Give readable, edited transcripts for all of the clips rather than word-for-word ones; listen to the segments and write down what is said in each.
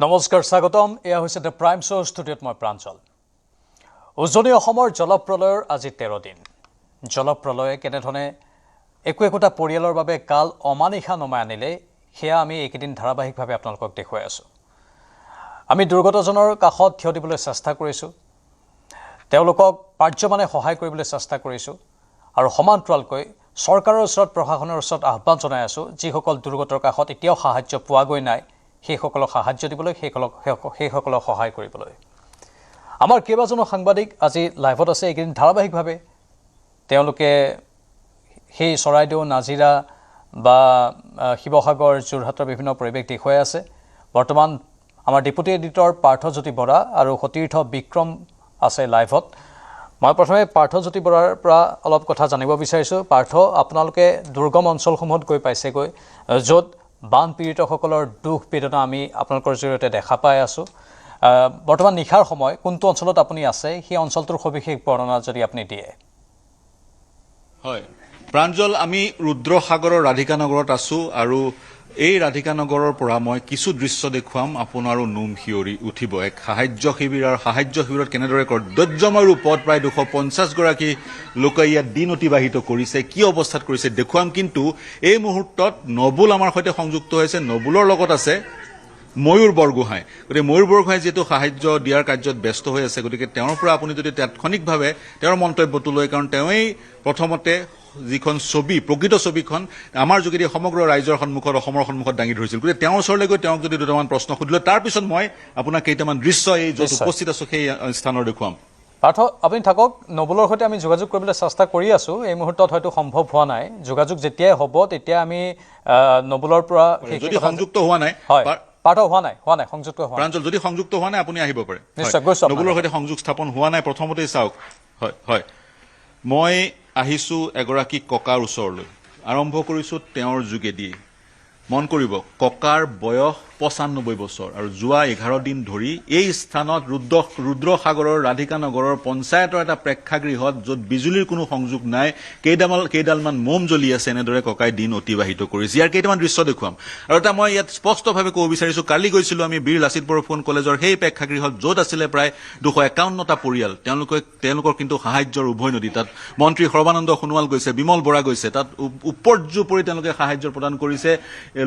নমস্কাৰ স্বাগতম এয়া হৈছে দ্য প্ৰাইম শ্ব' ষ্টুডিঅ'ত মই প্ৰাঞ্জল উজনি অসমৰ জলপ্ৰলয়ৰ আজি 13 দিন জলপ্ৰলয়ে কেনেধৰণে একোটা পৰিয়ালৰ বাবে কাল অমানিশা নমাই আনিলে সেয়া আমি এইকেইদিন ধাৰাবাহিকভাৱে আপোনালোকক দেখুৱাই আছোঁ আমি দুৰ্গতজনৰ কাষত থিয় দিবলৈ চেষ্টা কৰিছোঁ তেওঁলোকক পাৰ্যমানে সহায় কৰিবলৈ চেষ্টা কৰিছোঁ আৰু সমান্তৰালকৈ চৰকাৰৰ ওচৰত প্ৰশাসনৰ ওচৰত আহ্বান জনাই আছোঁ যিসকল দুৰ্গতৰ কাষত এতিয়াও সাহায্য পোৱা গৈ নাই সেইসকলক সাহায্য দিবলৈ সেইসকলক সহায় কৰিবলৈ আমাৰ কেইবাজনো সাংবাদিক আজি লাইভত আছে এইকেইদিন ধাৰাবাহিকভাৱে তেওঁলোকে সেই চৰাইদেউ নাজিৰা বা শিৱসাগৰ যোৰহাটৰ বিভিন্ন পৰিৱেশ দেখুৱাই আছে বৰ্তমান আমাৰ ডেপুটি এডিটৰ পাৰ্থজ্যোতি বৰা আৰু সতীৰ্থ বিক্ৰম আছে লাইভত মই প্ৰথমে পাৰ্থজ্যোতি বৰাৰ পৰা অলপ কথা জানিব বিচাৰিছোঁ পাৰ্থ আপোনালোকে দুৰ্গম অঞ্চলসমূহত গৈ পাইছেগৈ য'ত বান পীড়িতসকলৰ দুখ বেদনা আমি আপোনালোকৰ জৰিয়তে দেখা পাই আছোঁ বৰ্তমান নিশাৰ সময় কোনটো অঞ্চলত আপুনি আছে সেই অঞ্চলটোৰ সবিশেষ বৰ্ণনা যদি আপুনি দিয়ে হয় প্ৰাঞ্জল আমি ৰুদ্ৰসাগৰৰ ৰাধিকানগৰত আছোঁ আৰু এই ৰাধিকানগৰৰ পৰা মই কিছু দৃশ্য দেখুৱাম আপোনাৰো নোম শিয়ৰি উঠিব এক সাহায্য শিবিৰত কেনেদৰে দৈৰ্যময় ৰূপত প্ৰায় 250 গৰাকী লোকে ইয়াত দিন অতিবাহিত কৰিছে কি অৱস্থাত কৰিছে দেখুৱাম কিন্তু এই মুহূৰ্তত নবুল আমাৰ সৈতে সংযুক্ত হৈছে নবুলৰ লগত আছে ময়ূৰ বৰগোহাঁই গতিকে ময়ূৰ বৰগোহাঁই যেহেতু সাহায্য দিয়াৰ কাৰ্যত ব্যস্ত হৈ আছে গতিকে তেওঁৰ পৰা আপুনি যদি তাৎক্ষণিকভাৱে তেওঁৰ মন্তব্যটো লৈ কাৰণ তেওঁই প্ৰথমতে যিখন ছবি প্ৰকৃত ছবিখন আমাৰ যোগেদি সমগ্ৰ ৰাইজৰ সন্মুখত অসমৰ সন্মুখত দাঙি ধৰিছিল গতিকে তেওঁৰ ওচৰলৈ গৈ তেওঁক যদি দুটামান প্ৰশ্ন সুধিলোঁ তাৰপিছত মই আপোনাক কেইটামান দৃশ্য এই য'ত উপস্থিত আছোঁ সেই স্থানৰ দেখুৱাম পাৰ্থ আপুনি থাকক নবুলৰ সৈতে আমি যোগাযোগ কৰিবলৈ চেষ্টা কৰি আছোঁ এই মুহূৰ্তত হয়তো সম্ভৱ হোৱা নাই যোগাযোগ যেতিয়াই হ'ব তেতিয়া আমি নবুলৰ পৰা যদি সংযুক্ত হোৱা নাই পাৰ্থ হোৱা নাই সংযুক্ত হোৱা প্ৰাঞ্জল যদি সংযুক্ত হোৱা নাই আপুনি আহিব পাৰে নিশ্চয় গৈছোঁ নবুলৰ সৈতে সংযোগ স্থাপন হোৱা নাই প্ৰথমতেই চাওক হয় হয় মই আহিছোঁ এগৰাকী ককাৰ ওচৰলৈ আৰম্ভ কৰিছোঁ তেওঁৰ যোগেদি মন কৰিব ককাৰ বয়স 95 বছৰ আৰু যোৱা 11 দিন ধৰি এই স্থানত ৰুদ্ৰসাগৰৰ ৰাধিকানগৰৰ পঞ্চায়তৰ এটা প্ৰেক্ষাগৃহত য'ত বিজুলীৰ কোনো সংযোগ নাই কেইডালমান মম জ্বলি আছে এনেদৰে ককাই দিন অতিবাহিত কৰিছে ইয়াৰ কেইটামান দৃশ্য দেখুৱাম আৰু এটা মই ইয়াত স্পষ্টভাৱে ক'ব বিচাৰিছোঁ কালি গৈছিলোঁ আমি বীৰ লাচিত বৰফুকন কলেজৰ সেই প্ৰেক্ষাগৃহত য'ত আছিলে প্ৰায় 251টা পৰিয়াল তেওঁলোকৰ কিন্তু সাহায্যৰ উভৈনদী তাত মন্ত্ৰী সৰ্বানন্দ সোণোৱাল গৈছে বিমল বৰা গৈছে তাত উপৰ্যুপৰি তেওঁলোকে সাহায্য প্ৰদান কৰিছে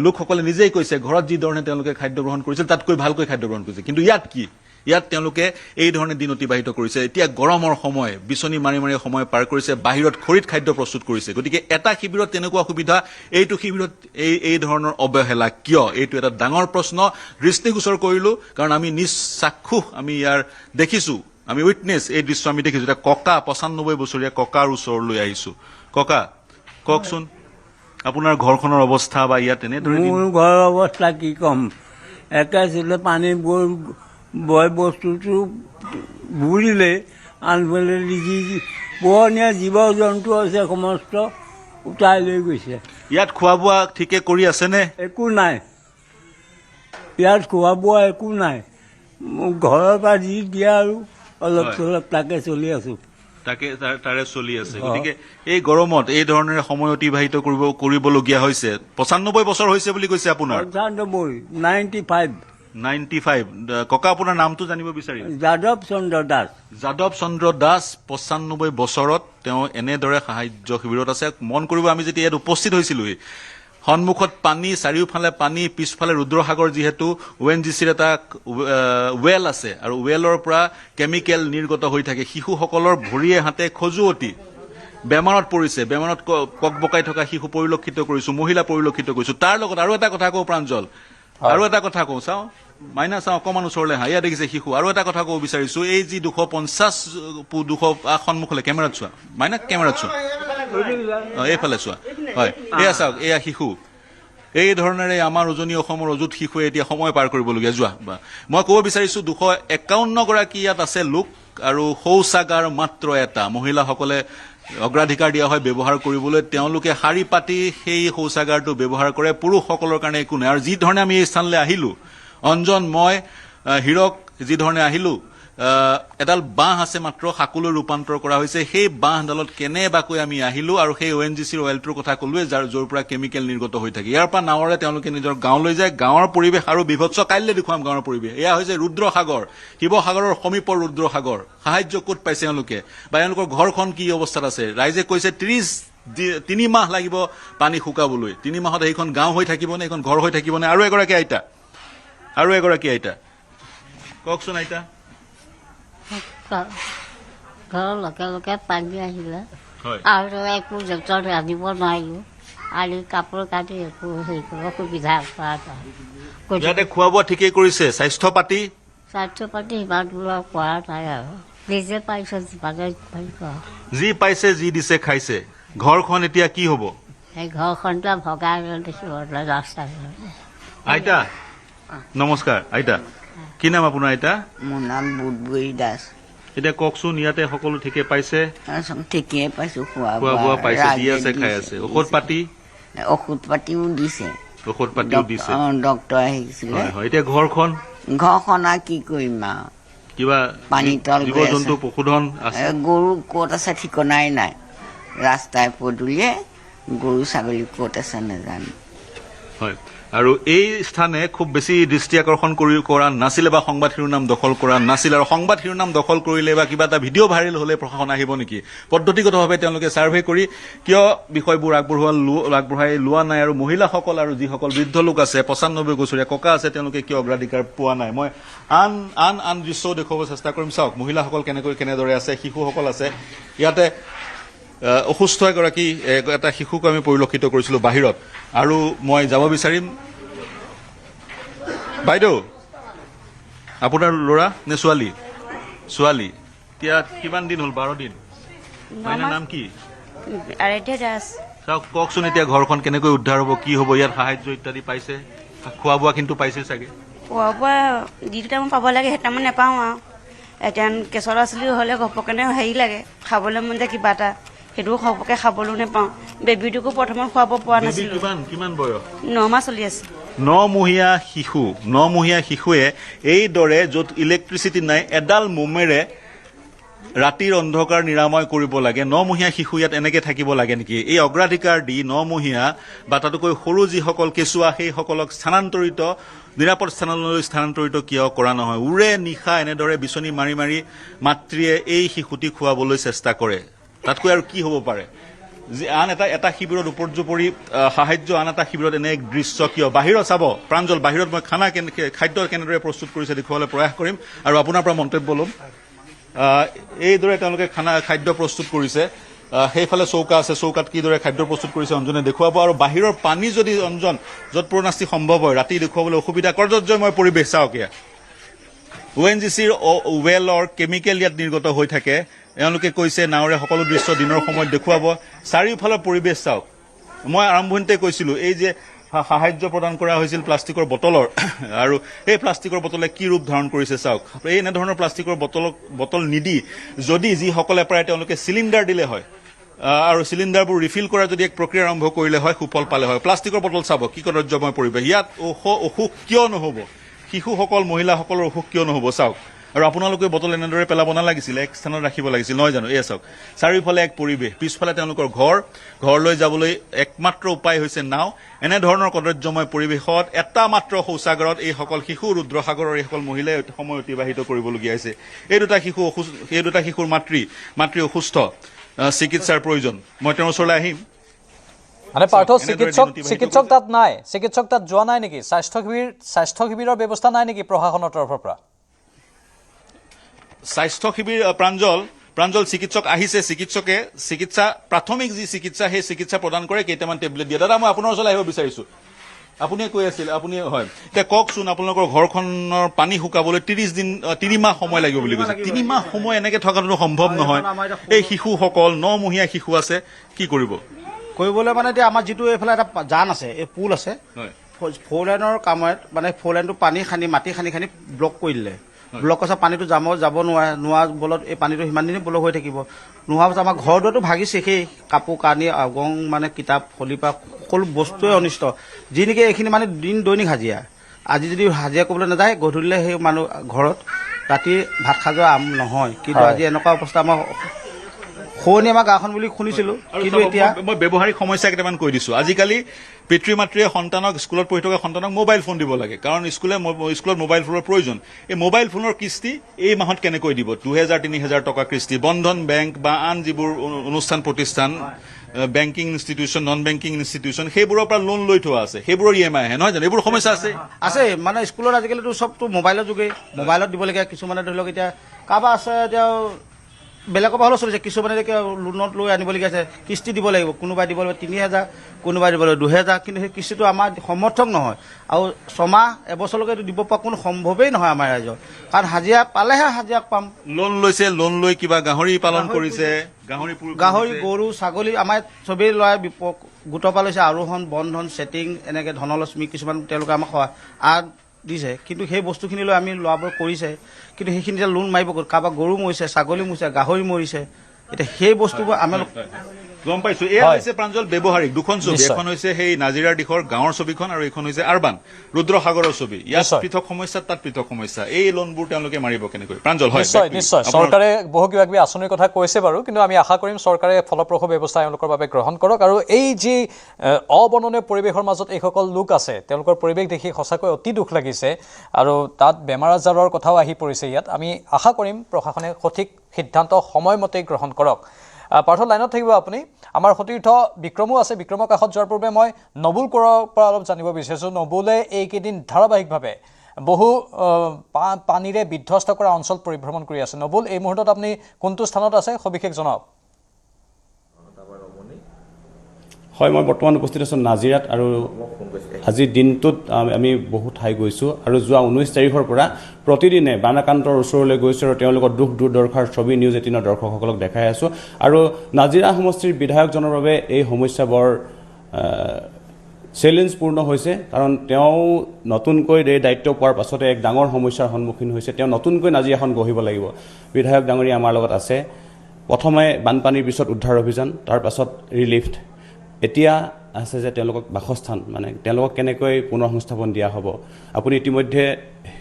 লোকসকলে নিজেই কৈছে ঘৰত যি ধৰণে তেওঁলোকে খাদ্য গ্ৰহণ কৰিছিল তাতকৈ ভালকৈ খাদ্য গ্ৰহণ কৰিছে কিন্তু ইয়াত তেওঁলোকে এই ধৰণে দিন অতিবাহিত কৰিছে এতিয়া গৰমৰ সময় বিচনী মাৰি মাৰি সময় পাৰ কৰিছে বাহিৰত খৰিত খাদ্য প্ৰস্তুত কৰিছে গতিকে এটা শিবিৰত তেনেকুৱা সুবিধা এইটো শিবিৰত এই ধৰণৰ অৱহেলা কিয় এইটো এটা ডাঙৰ প্ৰশ্ন দৃষ্টিগোচৰ কৰিলোঁ কাৰণ আমি নিজ চাক্ষুষ আমি ইয়াৰ দেখিছোঁ আমি উইটনেছ এই দৃশ্য আমি দেখিছোঁ এতিয়া ককা 95 বছৰীয়া ককাৰ ওচৰলৈ আহিছোঁ ককা কওকচোন আপোনাৰ ঘৰখনৰ অৱস্থা বা ইয়াত এনেদৰে মোৰ ঘৰৰ অৱস্থা কি ক'ম একেছিলে পানী বয় বস্তুটো বুৰিলে আনফালে যি পোহনীয়া জীৱ জন্তু আছে সমস্ত উটাই লৈ গৈছে ইয়াত খোৱা বোৱা ঠিকে কৰি আছেনে একো নাই ইয়াত খোৱা বোৱা একো নাই ঘৰৰ পৰা যি দিয়া আৰু অলপ চলপ তাকে চলি আছোঁ তাৰে চলি আছে গতিকে এই গৰমত এই ধৰণেৰে সময় অতিবাহিত কৰিবলগীয়া হৈছে 95 বছৰ হৈছে বুলি কৈছে আপোনাৰ 95 ককা আপোনাৰ নামটো জানিব বিচাৰিম যাদৱ চন্দ্ৰ দাস 95 বছৰত তেওঁ এনেদৰে সাহায্য শিবিৰত আছে মন কৰিব আমি যেতিয়া ইয়াত উপস্থিত হৈছিলোঁ সন্মুখত পানী চাৰিওফালে পানী পিছফালে ৰুদ্ৰসাগৰ যিহেতু ONGCৰ এটা ৱেল আছে আৰু ৱেলৰ পৰা কেমিকেল নিৰ্গত হৈ থাকে শিশুসকলৰ ভৰিয়ে হাতে খজুৱতি বেমাৰত পৰিছে বেমাৰত ককবকাই থকা শিশু পৰিলক্ষিত কৰিছোঁ মহিলা পৰিলক্ষিত কৰিছোঁ তাৰ লগত আৰু এটা কথা কওঁ প্ৰাঞ্জল আৰু এটা কথা কওঁ চাওঁ মাইনা চাওঁ অকণমান ওচৰলৈ হা ইয়াত দেখিছে শিশু আৰু এটা কথা ক'ব বিচাৰিছোঁ এই যি 250 সন্মুখলৈ কেমেৰাত চোৱা মাইনা কেমেৰাত চোৱা এইফালে চোৱা হয় এয়া চাওক এয়া শিশু এই ধৰণেৰে আমাৰ উজনি অসমৰ অযুত শিশুৱে এতিয়া সময় পাৰ কৰিবলগীয়া যোৱা মই ক'ব বিচাৰিছোঁ 251 গৰাকী ইয়াত আছে লোক আৰু শৌচাগাৰ মাত্ৰ এটা মহিলাসকলে অগ্ৰাধিকাৰ দিয়া হয় ব্যৱহাৰ কৰিবলৈ তেওঁলোকে শাৰী পাতি সেই শৌচাগাৰটো ব্যৱহাৰ কৰে পুৰুষসকলৰ কাৰণে একো নাই আৰু যি ধৰণে আমি এই স্থানলৈ আহিলোঁ অঞ্জন মই হীৰক যি ধৰণে আহিলোঁ এডাল বাঁহ আছে মাত্ৰ শাকুলৈ ৰূপান্তৰ কৰা হৈছে সেই বাঁহডালত কেনেবাকৈ আমি আহিলো আৰু সেই ONGCৰ অইলটোৰ কথা ক'লোৱে য'ৰ পৰা কেমিকেল নিৰ্গত হৈ থাকে ইয়াৰ পৰা নাৱৰে তেওঁলোকে নিজৰ গাঁৱলৈ যায় গাঁৱৰ পৰিৱেশ আৰু বিভৎস কাইলৈ দেখুৱাম গাঁৱৰ পৰিৱেশ এয়া হৈছে ৰুদ্ৰসাগৰ শিৱসাগৰৰ সমীপৰ ৰুদ্ৰসাগৰ সাহায্য ক'ত পাইছে তেওঁলোকে বা তেওঁলোকৰ ঘৰখন কি অৱস্থাত আছে ৰাইজে কৈছে 3 মাহ লাগিব পানী শুকাবলৈ 3 মাহত এইখন গাঁও হৈ থাকিবনে এইখন ঘৰ হৈ থাকিবনে আৰু এগৰাকী আইতা কওকচোন আইতা ঘৰৰ লগে লগে পানী আহিলে হয় আৰু একো যতন ৰান্ধিব নোৱাৰিলোঁ আৰু কাপোৰ কানি একো হেৰি কৰিব সুবিধা কৰা নাই ইয়াতে খোৱা বোৱা ঠিকেই কৰিছে স্বাস্থ্য পাতি স্বাস্থ্য পাতি সিমান দূৰৰ কৰা নাই আৰু নিজে পাইছোঁ যিমানে পাৰিছোঁ আৰু যি পাইছে যি দিছে খাইছে ঘৰখন এতিয়া কি হ'ব সেই ঘৰখনটো ভগাই দেখিব ৰাস্তা আইতা নমস্কাৰ আইতা কি নাম আপোনাৰ আইতা মোৰ নাম বুধবৰী দাস এতিয়া কওকচোন ইয়াতে সকলো ঠিকে পাইছে ঠিকেই পাইছোঁ খোৱা বোৱা পাইছে দি আছে খাই আছে ঔষধ পাতিও দিছে ডক্তৰ আহিছিলে হয় হয় এতিয়া ঘৰখন আৰু কি কৰিম আৰু কিবা পানীতল জীৱ গৈ আছে। জন্তু পশুধন আছে গৰু ক'ত আছে ঠিকনাই নাই ৰাস্তাই পদূলিয়ে গৰু ছাগলী ক'ত আছে নাজানো হয় আৰু এই স্থানে খুব বেছি দৃষ্টি আকৰ্ষণ কৰা নাছিলে বা সংবাদ শিৰোনাম দখল কৰা নাছিল আৰু সংবাদ শিৰোনাম দখল কৰিলে বা কিবা এটা ভিডিঅ' ভাইৰেল হ'লে প্ৰশাসন আহিব নেকি পদ্ধতিগতভাৱে তেওঁলোকে ছাৰ্ভে কৰি কিয় বিষয়বোৰ আগবঢ়াই লোৱা নাই আৰু মহিলাসকল আৰু যিসকল বৃদ্ধ লোক আছে 95 বছৰীয়া ককা আছে তেওঁলোকে কিয় অগ্ৰাধিকাৰ পোৱা নাই মই আন দৃশ্যও দেখুৱাব চেষ্টা কৰিম চাওক মহিলাসকল কেনেদৰে আছে শিশুসকল আছে ইয়াতে অসুস্থ এটা শিশুক আমি পৰিলক্ষিত কৰিছিলোঁ বাহিৰত আৰু মই যাব বিচাৰিম বাইদেউ আপোনাৰ ল'ৰা নে ছোৱালী এতিয়া কিমান দিন হ'ল 12 দিন মাইনাৰ নাম কি আৰাধ্যা দাস চাওক কওকচোন এতিয়া ঘৰখন কেনেকৈ উদ্ধাৰ হ'ব কি হ'ব ইয়াত সাহায্য ইত্যাদি পাইছে খোৱা বোৱা কিন্তু পাইছে চাগে খোৱা বোৱা যিটো টাইমত পাব লাগে সেই টাইমত নাপাওঁ আৰু এতিয়া কেঁচৰ ল'ৰা ছোৱালী হ'লে ঘপকনে হেৰি লাগে খাবলৈ মন যায় কিবা এটা সেইটোও ঘপকে খাবলৈও নাপাওঁ বেবীটোকো প্ৰথমত খুৱাব পৰা নাছিলোঁ কিমান বয়স 9 মাহ চলি আছে 9 মহীয়া শিশুৱে এইদৰে য'ত ইলেক্ট্ৰিচিটি নাই এডাল মোমেৰে ৰাতিৰ অন্ধকাৰ নিৰাময় কৰিব লাগে 9 মহীয়া শিশু ইয়াত এনেকে থাকিব লাগে নেকি এই অগ্ৰাধিকাৰ দি 9 মহীয়া বা তাতকৈ সৰু যিসকল কেঁচুৱা সেইসকলক নিৰাপদ স্থানলৈ স্থানান্তৰিত কিয় কৰা নহয় উৰে নিশা এনেদৰে বিচনী মাৰি মাৰি মাতৃয়ে এই শিশুটি খুৱাবলৈ চেষ্টা কৰে তাতকৈ আৰু কি হ'ব পাৰে আন এটা শিবিৰত উপৰ্যুপৰি সাহায্য আন এটা শিবিৰত এনে এক দৃশ্য কিয় বাহিৰত চাব প্ৰাঞ্জল বাহিৰত মই খাদ্য কেনেদৰে প্ৰস্তুত কৰিছে দেখুৱাবলৈ প্ৰয়াস কৰিম আৰু আপোনাৰ পৰা মন্তব্য ল'ম এইদৰে তেওঁলোকে খাদ্য প্ৰস্তুত কৰিছে সেইফালে চৌকা আছে চৌকাত কিদৰে খাদ্য প্ৰস্তুত কৰিছে অঞ্জনে দেখুৱাব আৰু বাহিৰৰ পানী যদি অঞ্জন য'ত পূৰ্ণাস্তি সম্ভৱ হয় ৰাতি দেখুৱাবলৈ অসুবিধা কৰ্তব্যময় পৰিৱেশ চাওক ইয়াত ONGCৰ ৱেলৰ কেমিকেল ইয়াত নিৰ্গত হৈ থাকে এওঁলোকে কৈছে নাৱৰে সকলো দৃশ্য দিনৰ সময়ত দেখুৱাব চাৰিওফালৰ পৰিৱেশ চাওক মই আৰম্ভণিতে কৈছিলোঁ এই যে সাহায্য প্ৰদান কৰা হৈছিল প্লাষ্টিকৰ বটলৰ আৰু এই প্লাষ্টিকৰ বটলে কি ৰূপ ধাৰণ কৰিছে চাওক এই এনেধৰণৰ প্লাষ্টিকৰ বটল নিদি যদি যিসকলে প্ৰায় তেওঁলোকে চিলিণ্ডাৰ দিলে হয় আৰু চিলিণ্ডাৰবোৰ ৰিফিল কৰা যদি এক প্ৰক্ৰিয়া আৰম্ভ কৰিলে হয় সুফল পালে হয় প্লাষ্টিকৰ বটল চাব কি কদৰ্যময় পৰিৱেশ ইয়াত অসুখ কিয় নহ'ব শিশুসকল মহিলাসকলৰ অসুখ কিয় নহ'ব চাওক আৰু আপোনালোকে বটল এনেদৰে পেলাব নালাগিছিল এক স্থানত ৰাখিব লাগিছিল নহয় জানো এয়া চাওক চাৰিওফালে এক পৰিৱেশ পিছফালে তেওঁলোকৰ ঘৰলৈ যাবলৈ একমাত্ৰ উপায় হৈছে নাও এনেধৰণৰ কদৰ্যময় পৰিৱেশত এটা মাত্ৰ শৌচাগাৰত এইসকল শিশু ৰুদ্ৰসাগৰৰ এইসকল মহিলাই সময় অতিবাহিত কৰিবলগীয়া হৈছে এই দুটা শিশুৰ মাতৃ অসুস্থ চিকিৎসাৰ প্ৰয়োজন মই তেওঁৰ ওচৰলৈ আহিম মানে পাৰ্থ চিকিৎসক তাত নাই চিকিৎসক তাত যোৱা নাই নেকি স্বাস্থ্য শিবিৰৰ ব্যৱস্থা নাই নেকি প্ৰশাসনৰ তৰফৰ পৰা স্বাস্থ্য শিবিৰ প্ৰাঞ্জল চিকিৎসক আহিছে প্ৰাথমিক যি চিকিৎসা সেই চিকিৎসা প্ৰদান কৰে কেইটামান টেবলেট দিয়ে দাদা মই আপোনাৰ ওচৰলৈ আহিব বিচাৰিছোঁ আপুনিয়ে কৈ আছিল আপুনি হয় এতিয়া কওকচোন আপোনালোকৰ ঘৰখনৰ পানী শুকাবলৈ 3 মাহ সময় লাগিব বুলি কৈছে 3 মাহ সময় এনেকে থকাটো সম্ভৱ নহয় এই শিশুসকল 9 মহীয়া শিশু আছে কি কৰিবলৈ মানে এতিয়া আমাৰ যিটো এইফালে এটা জান আছে এই পুল আছে 4 লাইনৰ কামত মানে 4 লাইনটো মাটি খানি ব্লক কৰি দিলে ব্লক আছে পানীটো যাব নোৱাৰা বলত এই পানীটো সিমান দিনে ব্লক হৈ থাকিব নোহোৱাৰ পাছত আমাৰ ঘৰ দুৱাৰটো ভাগি শেষেই কাপোৰ কানি আগং মানে কিতাপ ফলিপা সকলো বস্তুৱে অনিষ্ট যি নেকি এইখিনি মানে দৈনিক হাজিৰা আজি যদি হাজিৰা কৰিবলৈ নাযায় গধূলিলে সেই মানুহ ঘৰত ৰাতি ভাত খাই যোৱা নহয়, কিন্তু আজি এনেকুৱা অৱস্থা আমাৰ শুৱনি আমাৰ গাঁওখন বুলি শুনিছিলোঁ, কিন্তু এতিয়া মই ব্যৱহাৰিক সমস্যা কেইটামান কৈ দিছোঁ। আজিকালি পিতৃ মাতৃয়ে সন্তানক স্কুলত পঢ়ি থকা সন্তানক মোবাইল ফোন দিব লাগে, কাৰণ স্কুলত মোবাইল ফোনৰ প্ৰয়োজন। এই মোবাইল ফোনৰ কিস্তি এই মাহত কেনেকৈ দিব? 2,000-3,000 টকা কিস্তি। বন্ধন বেংক বা আন যিবোৰ অনুষ্ঠান প্ৰতিষ্ঠান, banking institution, non banking institution, সেইবোৰৰ পৰা লোন লৈ থোৱা আছে, সেইবোৰৰ EMI আহে নহয় জানো? এইবোৰ সমস্যা আছে। মানে স্কুলত আজিকালিতো চবতো মোবাইলৰ যোগেই, মোবাইলত দিবলগীয়া। কিছুমানে ধৰি লওক এতিয়া কাৰোবাৰ আছে, এতিয়া বেলেগৰ পৰা হ'লেও চলিছে, কিছুমানে এতিয়া লোনত লৈ আনিবলগীয়া আছে, কিস্তি দিব লাগিব। কোনোবাই দিব লাগিব 3,000, কোনোবাই দিব লাগিব 2,000, কিন্তু সেই কিস্তিটো আমাৰ সমৰ্থক নহয়। আৰু ছমাহ এবছৰলৈকে দিব পৰা কোনো সম্ভৱেই নহয় আমাৰ ৰাইজৰ, কাৰণ হাজিৰা পালেহে হাজিৰা পাম। লোন লৈছে, লোন লৈ কিবা গাহৰি পালন কৰিছে, গাহৰি, গৰু, ছাগলী আমাৰ চবেই ল'ৰাই গোটৰ পৰা লৈছে। আৰোহণ, বন্ধন, ছেটিং, এনেকৈ ধনলক্ষ্মী কিছুমান তেওঁলোকে আমাক দিছে, কিন্তু সেই বস্তুখিনি লৈ আমি ল'ৰাবোৰ কৰিছে, কিন্তু সেইখিনি এতিয়া লোন মাৰিব ক'ত? কাৰোবাৰ গৰু মৰিছে, ছাগলী মৰিছে, গাহৰি মৰিছে। এতিয়া সেই বস্তুবোৰ আমি গম পাইছো। এয়া হৈছে প্ৰাঞ্জল ব্যৱহাৰিক দুখন ছবি। এখন হৈছে সেই নাজিৰাৰ দিশৰ গাঁৱৰ ছবিখন, আৰু এইখন হৈছে আৰবান ৰুদ্ৰসাগৰৰ ছবি। ইয়াত পৃথক সমস্যা, তাত পৃথক সমস্যা। এই লোনবোৰ তেওঁলোকে মাৰিব কেনেকৈ? প্ৰাঞ্জল, নিশ্চয় চৰকাৰে বহু কিবা কিবি আঁচনিৰ কথা কৈছে বাৰু, কিন্তু আমি আশা কৰিম চৰকাৰে ফলপ্ৰসূ ব্যৱস্থা এওঁলোকৰ বাবে গ্ৰহণ কৰক। আৰু এই যি অবৰ্ণনীয় পৰিৱেশৰ মাজত এইসকল লোক আছে, তেওঁলোকৰ পৰিৱেশ দেখি সঁচাকৈ অতি দুখ লাগিছে, আৰু তাত বেমাৰ আজাৰৰ কথাও আহি পৰিছে ইয়াত। আমি আশা কৰিম প্ৰশাসনে সঠিক সিদ্ধান্ত সময়মতেই গ্ৰহণ কৰক। পাৰ্থ, লাইনত থাকিব আপুনি। আমাৰ সতীৰ্থ বিক্ৰমো আছে। বিক্ৰমৰ কাষত যোৱাৰ পূৰ্বে মই নবুল কোঁৱৰৰ পৰা অলপ জানিব বিচাৰিছোঁ। নবুলে এইকেইদিন ধাৰাবাহিকভাৱে বহু পানীৰে বিধ্বস্ত কৰা অঞ্চল পৰিভ্ৰমণ কৰি আছে। নবুল, এই মুহূৰ্তত আপুনি কোনটো স্থানত আছে, সবিশেষ জনাওক। হয়, মই বৰ্তমান উপস্থিত আছোঁ নাজিৰাত, আৰু আজিৰ দিনটোত আমি বহু ঠাই গৈছোঁ, আৰু যোৱা 19 তাৰিখৰ পৰা প্ৰতিদিনে বানাক্ৰান্তৰ ওচৰলৈ গৈছোঁ, আৰু তেওঁলোকৰ দুখ দুৰ্দশাৰ ছবি নিউজ 18ৰ দৰ্শকসকলক দেখাই আছোঁ। আৰু নাজিৰা সমষ্টিৰ বিধায়কজনৰ বাবে এই সমস্যা বৰ চেলেঞ্জপূৰ্ণ হৈছে, কাৰণ তেওঁ নতুনকৈ এই দায়িত্ব পোৱাৰ পাছতে এক ডাঙৰ সমস্যাৰ সন্মুখীন হৈছে। তেওঁ নতুনকৈ নাজিৰাখন গঢ়িব লাগিব। বিধায়ক ডাঙৰীয়া আমাৰ লগত আছে। প্ৰথমে বানপানীৰ পিছত উদ্ধাৰ অভিযান, তাৰ পাছত ৰিলিফ, এতিয়া আছে যে তেওঁলোকক বাসস্থান, মানে তেওঁলোকক কেনেকৈ পুনৰ সংস্থাপন দিয়া হ'ব। আপুনি ইতিমধ্যে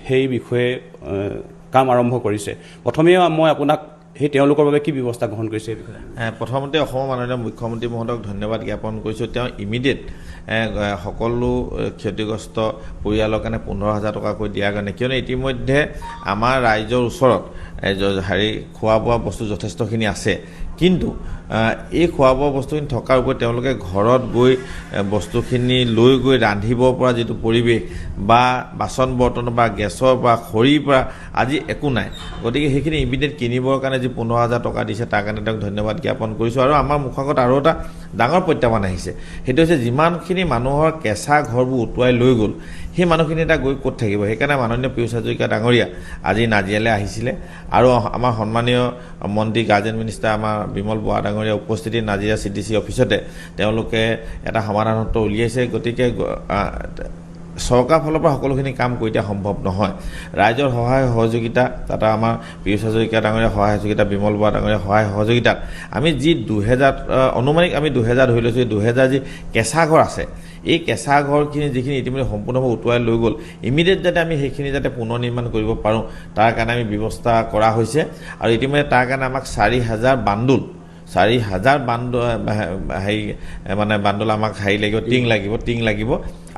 সেই বিষয়ে কাম আৰম্ভ কৰিছে। প্ৰথমে মই আপোনাক সেই তেওঁলোকৰ বাবে কি ব্যৱস্থা গ্ৰহণ কৰিছে এই বিষয়ে? প্ৰথমতে অসমৰ মাননীয় মুখ্যমন্ত্ৰী মহোদয়ক ধন্যবাদ জ্ঞাপন কৰিছোঁ। তেওঁ ইমিডিয়েট সকলো ক্ষতিগ্ৰস্ত পৰিয়ালৰ কাৰণে 15,000 টকাকৈ দিয়াৰ কাৰণে, কিয়নো ইতিমধ্যে আমাৰ ৰাইজৰ ওচৰত খোৱা বোৱা বস্তু যথেষ্টখিনি আছে, কিন্তু এই খোৱা বোৱা বস্তুখিনি থকাৰ ওপৰত তেওঁলোকে ঘৰত গৈ বস্তুখিনি লৈ গৈ ৰান্ধিব পৰা যিটো পৰিৱেশ, বা বাচন বৰ্তন বা গেছৰ পৰা খৰিৰ পৰা আজি একো নাই। গতিকে সেইখিনি ইমিডিয়েট কিনিবৰ কাৰণে যি 15,000 টকা দিছে, তাৰ কাৰণে তেওঁক ধন্যবাদ জ্ঞাপন কৰিছোঁ। আৰু আমাৰ মুখাগত আৰু এটা ডাঙৰ প্ৰত্যাহ্বান আহিছে, সেইটো হৈছে যিমানখিনি মানুহৰ কেঁচা ঘৰবোৰ উটুৱাই লৈ গ'ল, সেই মানুহখিনি এটা গৈ ক'ত থাকিব। সেইকাৰণে মাননীয় পীয়ুষ হাজৰিকা ডাঙৰীয়া আজি নাজিৰালৈ আহিছিলে, আৰু আমাৰ সন্মানীয় মন্ত্ৰী গাৰ্জেন মিনিষ্টাৰ আমাৰ বিমল বৰা ডাঙৰীয়া উপস্থিতি নাজিৰা CDC অফিচতে তেওঁলোকে এটা সমাধান সূত্ৰ উলিয়াইছে। গতিকে চৰকাৰৰ ফালৰ পৰা সকলোখিনি কাম কৰি দিয়া সম্ভৱ নহয়। ৰাইজৰ সহায় সহযোগিতা, তাতে আমাৰ পীয়ুষ হাজৰিকা ডাঙৰীয়া সহায় সহযোগিতা, বিমল বৰা ডাঙৰীয়া সহায় সহযোগিতাত আমি যি 2,000 অনুমানিক আমি 2,000 ধৰি লৈছোঁ, 2,000 যি কেঁচা ঘৰ আছে, এই কেঁচা ঘৰখিনি যিখিনি ইতিমধ্যে সম্পূৰ্ণভাৱে উটুৱাই লৈ গ'ল, ইমিডিয়েট যাতে আমি সেইখিনি যাতে পুনৰ নিৰ্মাণ কৰিব পাৰোঁ, তাৰ কাৰণে আমি ব্যৱস্থা কৰা হৈছে। আৰু ইতিমধ্যে তাৰ কাৰণে আমাক 4,000 বান্দোল মানে বান্দোল আমাক টিং লাগিব,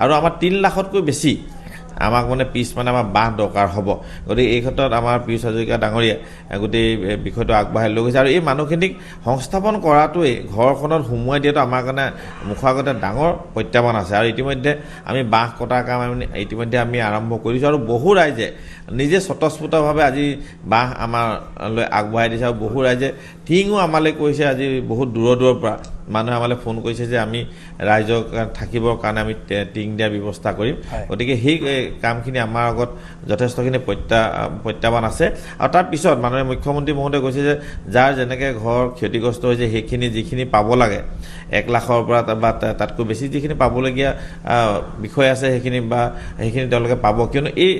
আৰু আমাৰ 3 লাখতকৈ বেছি আমাক মানে পিছ মানে আমাৰ বাঁহ দৰকাৰ হ'ব। গতিকে এই ক্ষেত্ৰত আমাৰ পীয়ুষ হাজৰিকা ডাঙৰীয়া গোটেই বিষয়টো আগবঢ়াই লৈ গৈছে, আৰু এই মানুহখিনিক সংস্থাপন কৰাটোৱেই, ঘৰখনত সোমোৱাই দিয়াটো আমাৰ কাৰণে মুখৰ আগতে ডাঙৰ প্ৰত্যাহ্বান আছে। আৰু ইতিমধ্যে আমি বাঁহ কটাৰ কাম ইতিমধ্যে আমি আৰম্ভ কৰিছোঁ, আৰু বহু ৰাইজে নিজে স্বতঃস্ফূৰ্তভাৱে আজি বাঁহ আমালৈ আগবঢ়াই দিছে, আৰু বহু ৰাইজে টিঙো আমালৈ কৈছে। আজি বহুত দূৰৰ পৰা মানুহে আমালৈ ফোন কৰিছে যে আমি ৰাইজৰ থাকিবৰ কাৰণে আমি টিং দিয়াৰ ব্যৱস্থা কৰিম। গতিকে সেই কামখিনি আমাৰ আগত যথেষ্টখিনি প্ৰত্যাহ্বান আছে। আৰু তাৰপিছত মাননীয় মুখ্যমন্ত্ৰী মহোদয়ে কৈছে যে যাৰ যেনেকৈ ঘৰ ক্ষতিগ্ৰস্ত হৈছে, সেইখিনি যিখিনি পাব লাগে 1 লাখৰ পৰা বা তাতকৈ বেছি যিখিনি পাবলগীয়া বিষয় আছে, সেইখিনি তেওঁলোকে পাব, কিয়নো এই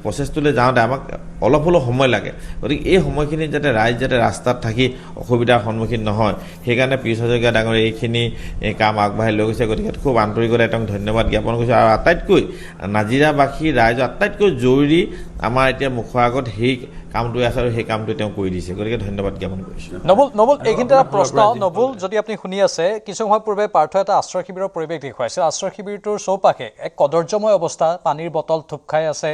প্ৰচেছটোলৈ যাওঁতে আমাক অলপ হ'লেও সময় লাগে। গতিকে এই সময়খিনিত যাতে ৰাইজ যাতে ৰাস্তাত থাকি অসুবিধাৰ সন্মুখীন নহয়, সেইকাৰণে পীয়ুষ হাজৰিকা ডাঙৰীয়া এইখিনি কাম আগবঢ়াই লৈ গৈছে। গতিকে খুব আন্তৰিকতাৰে তেওঁক ধন্যবাদ জ্ঞাপন কৰিছোঁ। আৰু আটাইতকৈ নাজিৰাবাসী ৰাইজৰ আটাইতকৈ জৰুৰী আমাৰ এতিয়া মুখৰ আগত সেই কামটোৱে আছে আৰু সেই কামটো তেওঁ কৰি দিছে। গতিকে ধন্যবাদ জ্ঞাপন কৰিছোঁ। নবুল এইখিনিতে এটা প্ৰশ্ন। নবুল, যদি আপুনি শুনি আছে, কিছু সময় পূৰ্বে পাৰ্থ এটা আশ্ৰয় শিবিৰৰ পৰিৱেশ দেখুৱাইছিল। আশ্ৰয় শিবিৰটোৰ চৌপাশে এক কদৰ্যময় অৱস্থা, পানীৰ বটল থুপ খাই আছে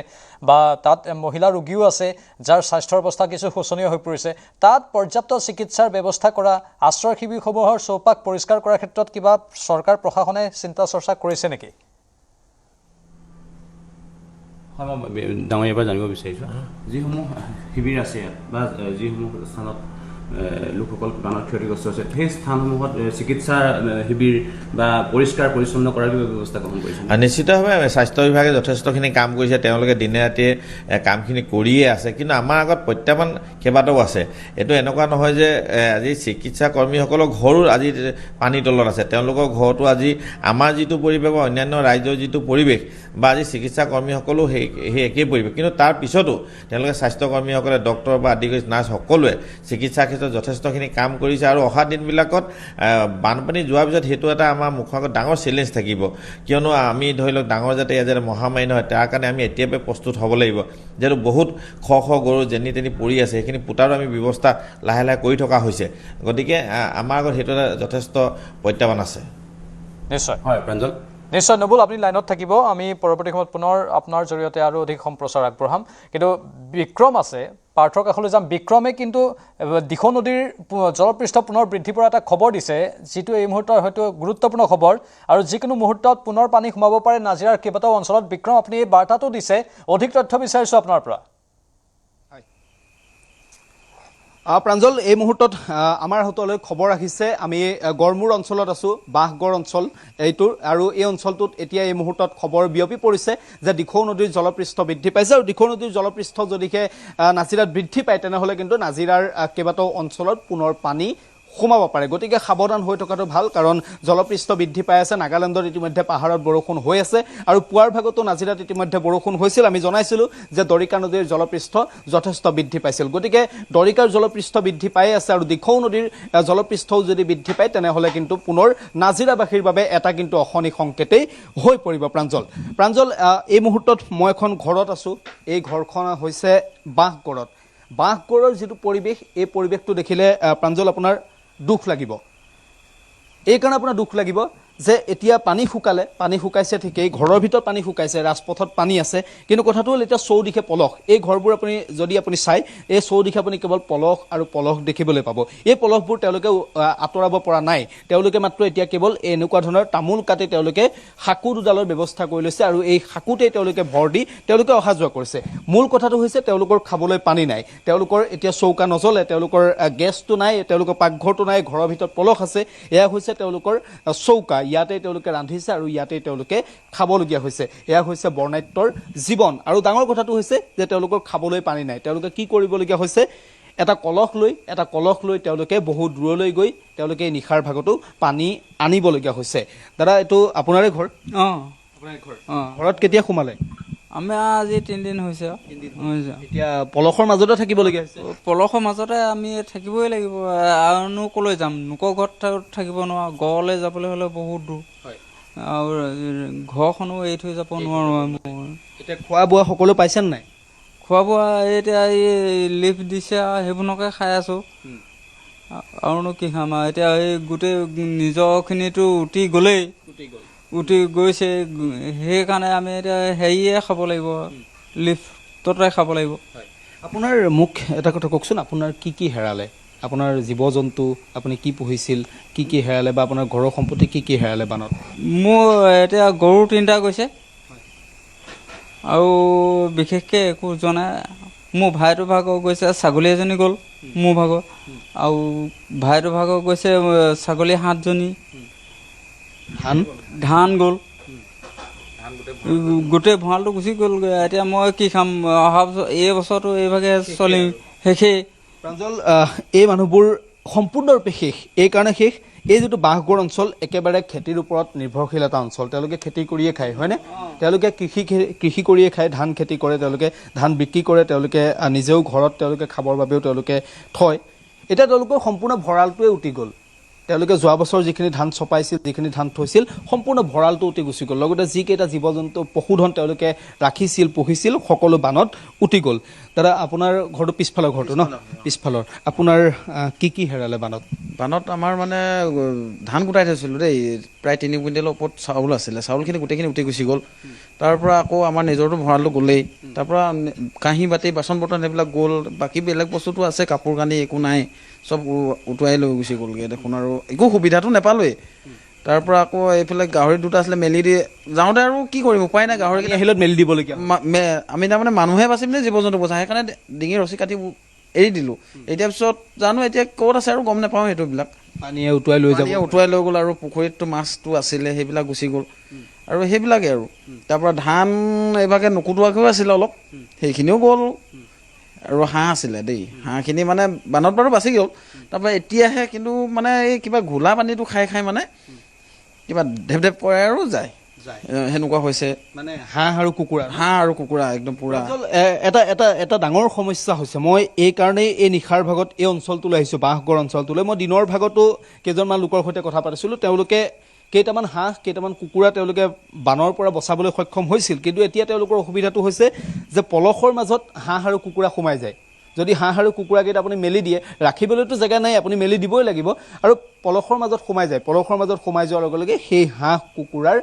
বা তাত মহিলা ৰোগীও আছে যাৰ স্বাস্থ্যৰ অৱস্থা কিছু শোচনীয় হৈ পৰিছে। তাত পৰ্যাপ্ত চিকিৎসাৰ ব্যৱস্থা কৰা, আশ্ৰয় শিবিৰসমূহৰ চৌপাশ পৰিষ্কাৰ কৰাৰ ক্ষেত্ৰত কিবা চৰকাৰ প্ৰশাসনে চিন্তা চৰ্চা কৰিছে নেকি? মই ডাঙৰীয়াৰ পৰা জানিব বিচাৰিছোঁ, যিসমূহ শিবিৰ আছে বা যিসমূহ স্থানত লোকসকল প্ৰাণত ক্ষতিগ্ৰস্ত হৈছে, সেই স্থানসমূহত চিকিৎসা শিবিৰ বা পৰিষ্কাৰ পৰিচ্ছন্ন কৰাৰ কিবা ব্যৱস্থা গ্ৰহণ কৰিছে? নিশ্চিতভাৱে স্বাস্থ্য বিভাগে যথেষ্টখিনি কাম কৰিছে। তেওঁলোকে দিনে ৰাতিয়ে কামখিনি কৰিয়ে আছে। কিন্তু আমাৰ আগত প্ৰত্যাহ্বান কেইবাটাও আছে। এইটো এনেকুৱা নহয় যে আজি চিকিৎসা কৰ্মীসকলৰ ঘৰো আজি পানীৰ তলত আছে। তেওঁলোকৰ ঘৰতো আজি আমাৰ যিটো পৰিৱেশ বা অন্যান্য ৰাজ্যৰ যিটো পৰিৱেশ বা আজি চিকিৎসা কৰ্মীসকলো সেই একেই পৰিৱেশ। কিন্তু তাৰ পিছতো তেওঁলোকে স্বাস্থ্যকৰ্মীসকলে, ডক্টৰ বা আদি কৰি নাৰ্ছ সকলোৱে চিকিৎসা ক্ষেত্ৰত যথেষ্টখিনি কাম কৰিছে। আৰু অহা দিনবিলাকত বানপানী যোৱাৰ পিছত সেইটো এটা আমাৰ মুখৰ আগত ডাঙৰ চেলেঞ্জ থাকিব। কিয়নো আমি ধৰি লওক ডাঙৰ যাতে ইয়াত যাতে মহামাৰী নহয়, তাৰ কাৰণে আমি এতিয়াৰ পৰা প্ৰস্তুত হ'ব লাগিব। যিহেতু বহুত শ গৰু যেনি তেনি পৰি আছে, সেইখিনি পুতাৰো আমি ব্যৱস্থা লাহে লাহে কৰি থকা হৈছে। গতিকে আমাৰ আগত সেইটো এটা যথেষ্ট প্ৰত্যাহ্বান আছে। নিশ্চয় হয় প্ৰাঞ্জল। নিশ্চয় নবুল, আপুনি লাইনত থাকিব। আমি পৰৱৰ্তী সময়ত পুনৰ আপোনাৰ জৰিয়তে আৰু অধিক সম্প্ৰচাৰ আগবঢ়াম। কিন্তু বিক্ৰম আছে, পাৰ্থৰ কাষলৈ যাম। বিক্ৰমে কিন্তু দিখৌ নদীৰ জলপৃষ্ঠ পুনৰ বৃদ্ধি পোৱাৰ এটা খবৰ দিছে, যিটো এই মুহূৰ্তৰ হয়তো গুৰুত্বপূৰ্ণ খবৰ, আৰু যিকোনো মুহূৰ্তত পুনৰ পানী সোমাব পাৰে নাজিৰাৰ কেইবাটাও অঞ্চলত। বিক্ৰম, আপুনি এই বাৰ্তাটো দিছে, অধিক তথ্য বিচাৰিছোঁ আপোনাৰ পৰা। প্ৰাঞ্জল, এই মুহূৰ্তত আমাৰ হাতলৈ খবৰ আহিছে। আমি গড়মূৰ অঞ্চলত আছোঁ, বাঁহগড় অঞ্চল এইটোৰ, আৰু এই অঞ্চলটোত এতিয়া এই মুহূৰ্তত খবৰ বিয়পি পৰিছে যে দিখৌ নদীৰ জলপৃষ্ঠ বৃদ্ধি পাইছে। আৰু দিখৌ নদীৰ জলপৃষ্ঠ যদিহে নাজিৰাত বৃদ্ধি পায়, তেনেহ'লে কিন্তু নাজিৰাৰ কেইবাটাও অঞ্চলত পুনৰ পানী সোমাব পাৰে। গতিকে সাৱধান হৈ থকাটো ভাল, কাৰণ জলপৃষ্ঠ বৃদ্ধি পাই আছে। নাগালেণ্ডত ইতিমধ্যে পাহাৰত বৰষুণ হৈ আছে, আৰু পুৱাৰ ভাগতো নাজিৰাত ইতিমধ্যে বৰষুণ হৈছিল। আমি জনাইছিলোঁ যে দৰিকা নদীৰ জলপৃষ্ঠ যথেষ্ট বৃদ্ধি পাইছিল। গতিকে দৰিকাৰ জলপৃষ্ঠ বৃদ্ধি পাই আছে, আৰু দিখৌ নদীৰ জলপৃষ্ঠও যদি বৃদ্ধি পায়, তেনেহ'লে কিন্তু পুনৰ নাজিৰাবাসীৰ বাবে এটা কিন্তু অশনি সংকেতেই হৈ পৰিব। প্ৰাঞ্জল, এই মুহূৰ্তত মই এখন ঘৰত আছোঁ। এই ঘৰখন হৈছে বাঁহগড়ত। বাঁহগড়ৰ যিটো পৰিৱেশ, এই পৰিৱেশটো দেখিলে প্ৰাঞ্জল আপোনাৰ দুখ লাগিব। এইকাৰণে আপোনাৰ দুখ লাগিব যে এতিয়া পানী শুকাইছে ঠিকেই, ঘৰৰ ভিতৰত পানী শুকাইছে, ৰাজপথত পানী আছে, কিন্তু কথাটো হ'ল এতিয়া চৌদিশে পলস। এই ঘৰবোৰ যদি আপুনি চাই, এই চৌদিশে আপুনি কেৱল পলস আৰু পলস দেখিবলৈ পাব। এই পলসবোৰ তেওঁলোকে আঁতৰাব পৰা নাই। তেওঁলোকে মাত্ৰ এতিয়া কেৱল এনেকুৱা ধৰণৰ তামোল কাটি তেওঁলোকে সাঁকো দুডালৰ ব্যৱস্থা কৰি লৈছে, আৰু এই সাঁকোতেই তেওঁলোকে ভৰ দি তেওঁলোকে অহা যোৱা কৰিছে। মূল কথাটো হৈছে তেওঁলোকৰ খাবলৈ পানী নাই, তেওঁলোকৰ এতিয়া চৌকা নজ্বলে, তেওঁলোকৰ গেছটো নাই, তেওঁলোকৰ পাকঘৰটো নাই, ঘৰৰ ভিতৰত পলস আছে। এয়া হৈছে তেওঁলোকৰ চৌকা, ইয়াতে তেওঁলোকে ৰান্ধিছে আৰু ইয়াতে তেওঁলোকে খাবলগীয়া হৈছে। এয়া হৈছে বৰ্ণাঢ্যৰ জীৱন। আৰু ডাঙৰ কথাটো হৈছে যে তেওঁলোকৰ খাবলৈ পানী নাই। তেওঁলোকে কি কৰিবলগীয়া হৈছে, এটা কলহ লৈ তেওঁলোকে বহু দূৰলৈ গৈ তেওঁলোকে নিশাৰ ভাগতো পানী আনিবলগীয়া হৈছে। দাদা, এইটো আপোনাৰে ঘৰ? অঁ, ঘৰত কেতিয়া সোমালে? আমি আজি 3 দিন হৈছে। এতিয়া পলসৰ মাজতে থাকিবলগীয়া হৈছে। পলসৰ মাজতে আমি থাকিবই লাগিব, আৰুনো ক'লৈ যাম? লোকৰ ঘৰত থাকিব নোৱাৰোঁ। গড়লৈ যাবলৈ হ'লে বহুত দূৰ, আৰু ঘৰখনো এৰি থৈ যাব নোৱাৰোঁ। এতিয়া খোৱা বোৱা সকলো পাইছেনে নাই? খোৱা বোৱা এতিয়া এই লিফ্ট দিছে আৰু সেইবোৰকে খাই আছোঁ, আৰুনো কি খাম আৰু। এতিয়া এই গোটেই নিজৰখিনিতো উটি গৈছে, সেইকাৰণে আমি এতিয়া হেৰিয়ে খাব লাগিব, লিফ্টতে খাব লাগিব। আপোনাৰ মোক এটা কথা কওকচোন, আপোনাৰ কি কি হেৰালে? আপোনাৰ জীৱ জন্তু, আপুনি কি পুহিছিল, কি কি হেৰালে, বা আপোনাৰ ঘৰৰ সম্পত্তি কি কি হেৰালে বানত? মোৰ এতিয়া গৰু 3টা গৈছে, আৰু বিশেষকৈ একো যোৱা নাই। মোৰ ভাইটোৰ ভাগৰ গৈছে ছাগলী এজনী গ'ল, মোৰ ভাগৰ, আৰু ভাইটোৰ ভাগৰ গৈছে ছাগলী 7জনী, ধান গ'ল, গোটেই ভঁৰালটো গুচি গ'লগৈ। এতিয়া মই কি খাম? অহা বছৰ, এই বছৰটো এইভাগে চলিম, শেষেই। প্ৰাঞ্জল, এই মানুহবোৰ সম্পূৰ্ণৰূপে শেষ। এইকাৰণে শেষ, এই যিটো বাঁহগড় অঞ্চল একেবাৰে খেতিৰ ওপৰত নিৰ্ভৰশীল এটা অঞ্চল। তেওঁলোকে খেতি কৰিয়ে খায়, হয়নে? তেওঁলোকে কৃষি কৰিয়ে খায়, ধান খেতি কৰে, তেওঁলোকে ধান বিক্ৰী কৰে, তেওঁলোকে নিজেও ঘৰত তেওঁলোকে খাবৰ বাবেও তেওঁলোকে থয়। এতিয়া তেওঁলোকৰ সম্পূৰ্ণ ভঁৰালটোৱে উটি গ'ল। তেওঁলোকে যোৱা বছৰ যিখিনি ধান চপাইছিল যিখিনি ধান থৈছিল সম্পূৰ্ণ ভঁৰালটো উটি গুচি গ'ল লগতে যিকেইটা জীৱ জন্তু পশুধন তেওঁলোকে ৰাখিছিল পুহিছিল সকলো বানত উটি গ'ল দাদা আপোনাৰ ঘৰটো পিছফালৰ ঘৰটো ন পিছফালৰ আপোনাৰ কি হেৰালে বানত আমাৰ মানে ধান গোটাই থৈছিলোঁ দেই প্ৰায় 3 কুইণ্টেলৰ ওপৰত চাউল আছিলে চাউলখিনি গোটেইখিনি উঠি গুচি গ'ল তাৰ পৰা আকৌ আমাৰ নিজৰটো ভঁৰালটো গ'লেই তাৰ পৰা কাঁহী বাতি বাচন বৰ্তন এইবিলাক গ'ল বাকী বেলেগ বস্তুটো আছে কাপোৰ কানি একো নাই চব উটুৱাই লৈ গুচি গ'লগৈ দেখোন আৰু একো সুবিধাটো নাপালোৱেই তাৰ পৰা আকৌ এইফালে গাহৰি দুটা আছিলে মেলি দি যাওঁতে আৰু কি কৰিম উপায় নাই গাহৰি আহিলত মেলি দিবলগীয়া আমি তাৰমানে মানুহে বাচিম নে জীৱ জন্তু বচা সেইকাৰণে ডিঙি ৰছী কাটি এৰি দিলোঁ এতিয়া পিছত জানো এতিয়া ক'ত আছে আৰু গম নাপাওঁ সেইটোবিলাক পানীয়ে উটুৱাই লৈ গ'ল আৰু পুখুৰীততো মাছটো আছিলে সেইবিলাক গুচি গ'ল আৰু সেইবিলাকে আৰু তাৰ পৰা ধান এইভাগে নুকুটোৱাকৈও আছিলে অলপ সেইখিনিও গ'ল আৰু হাঁহ আছিলে দেই হাঁহখিনি মানে বানত বাৰু বাচি গ'ল তাৰপৰা এতিয়াহে কিন্তু মানে এই কিবা ঘোলা পানীটো খাই মানে কিবা ঢেপ পৰে আৰু যায় সেনেকুৱা হৈছে মানে হাঁহ আৰু কুকুৰা একদম পুৰা এটা ডাঙৰ সমস্যা হৈছে মই এই কাৰণেই এই নিশাৰ ভাগত এই অঞ্চলটোলৈ আহিছোঁ বাঁহগড় অঞ্চলটোলৈ মই দিনৰ ভাগতো কেইজনমান লোকৰ সৈতে কথা পাতিছিলোঁ তেওঁলোকে কেইটামান হাঁহ কেইটামান কুকুৰা তেওঁলোকে বানৰ পৰা বচাবলৈ সক্ষম হৈছিল কিন্তু এতিয়া তেওঁলোকৰ অসুবিধাটো হৈছে যে পলসৰ মাজত হাঁহ আৰু কুকুৰা সোমাই যায় যদি হাঁহ আৰু কুকুৰাকেইটা আপুনি মেলি দিয়ে ৰাখিবলৈতো জেগা নাই আপুনি মেলি দিবই লাগিব আৰু পলসৰ মাজত সোমাই যায় পলসৰ মাজত সোমাই যোৱাৰ লগে লগে সেই হাঁহ কুকুৰাৰ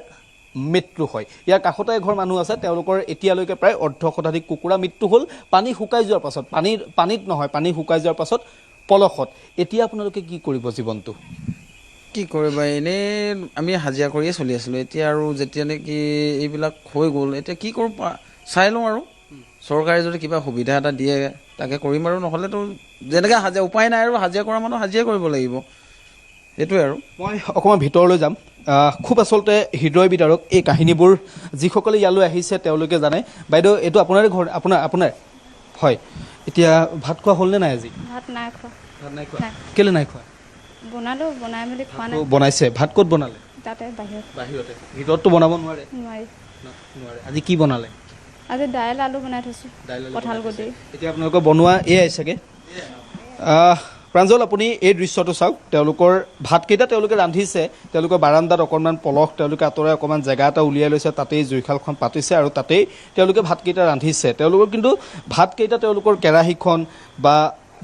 মৃত্যু হয় ইয়াৰ কাষতে এঘৰ মানুহ আছে তেওঁলোকৰ এতিয়ালৈকে প্ৰায় অৰ্ধশতাধিক কুকুৰা মৃত্যু হ'ল পানী শুকাই যোৱাৰ পাছত পানীত নহয় পানী শুকাই যোৱাৰ পাছত পলসত এতিয়া আপোনালোকে কি কৰিব জীৱনটো কি কৰিবা এনেই আমি হাজিৰা কৰিয়ে চলি আছিলোঁ এতিয়া আৰু যেতিয়া নেকি এইবিলাক হৈ গ'ল এতিয়া কি কৰোঁ চাই লওঁ আৰু চৰকাৰে যদি কিবা সুবিধা এটা দিয়ে তাকে কৰিম আৰু নহ'লেতো যেনেকৈ হাজিৰা উপায় নাই আৰু হাজিৰা কৰা মানুহ হাজিৰা কৰিব লাগিব সেইটোৱে আৰু মই অকণমান ভিতৰলৈ যাম খুব আচলতে হৃদয় বিদাৰক এই কাহিনীবোৰ যিসকলে ইয়ালৈ আহিছে তেওঁলোকে জানে বাইদেউ এইটো আপোনাৰে ঘৰ আপোনাৰ হয় এতিয়া ভাত খোৱা হ'লনে নাই আজি ভাত নাই খোৱা কেলৈ নাই খোৱা বনাই মেলি খোৱা নাই বনাইছে ভাত ক'ত বনালে তাতে বাহিৰতে ভিতৰততো বনাব নোৱাৰে আজি কি বনালে আজি দাইল আলু বনাই থৈছোঁ কঁঠাল গুটি এতিয়া আপোনালোকৰ বনোৱা এয়াই চাগে প্ৰাঞ্জল আপুনি এই দৃশ্যটো চাওক তেওঁলোকৰ ভাতকেইটা তেওঁলোকে ৰান্ধিছে তেওঁলোকৰ বাৰান্দাত অকণমান পলস তেওঁলোকে আঁতৰাই অকণমান জেগা এটা উলিয়াই লৈছে তাতেই জুইশালখন পাতিছে আৰু তাতেই তেওঁলোকে ভাতকেইটা ৰান্ধিছে তেওঁলোকৰ কিন্তু ভাতকেইটা তেওঁলোকৰ কেৰাহীখন বা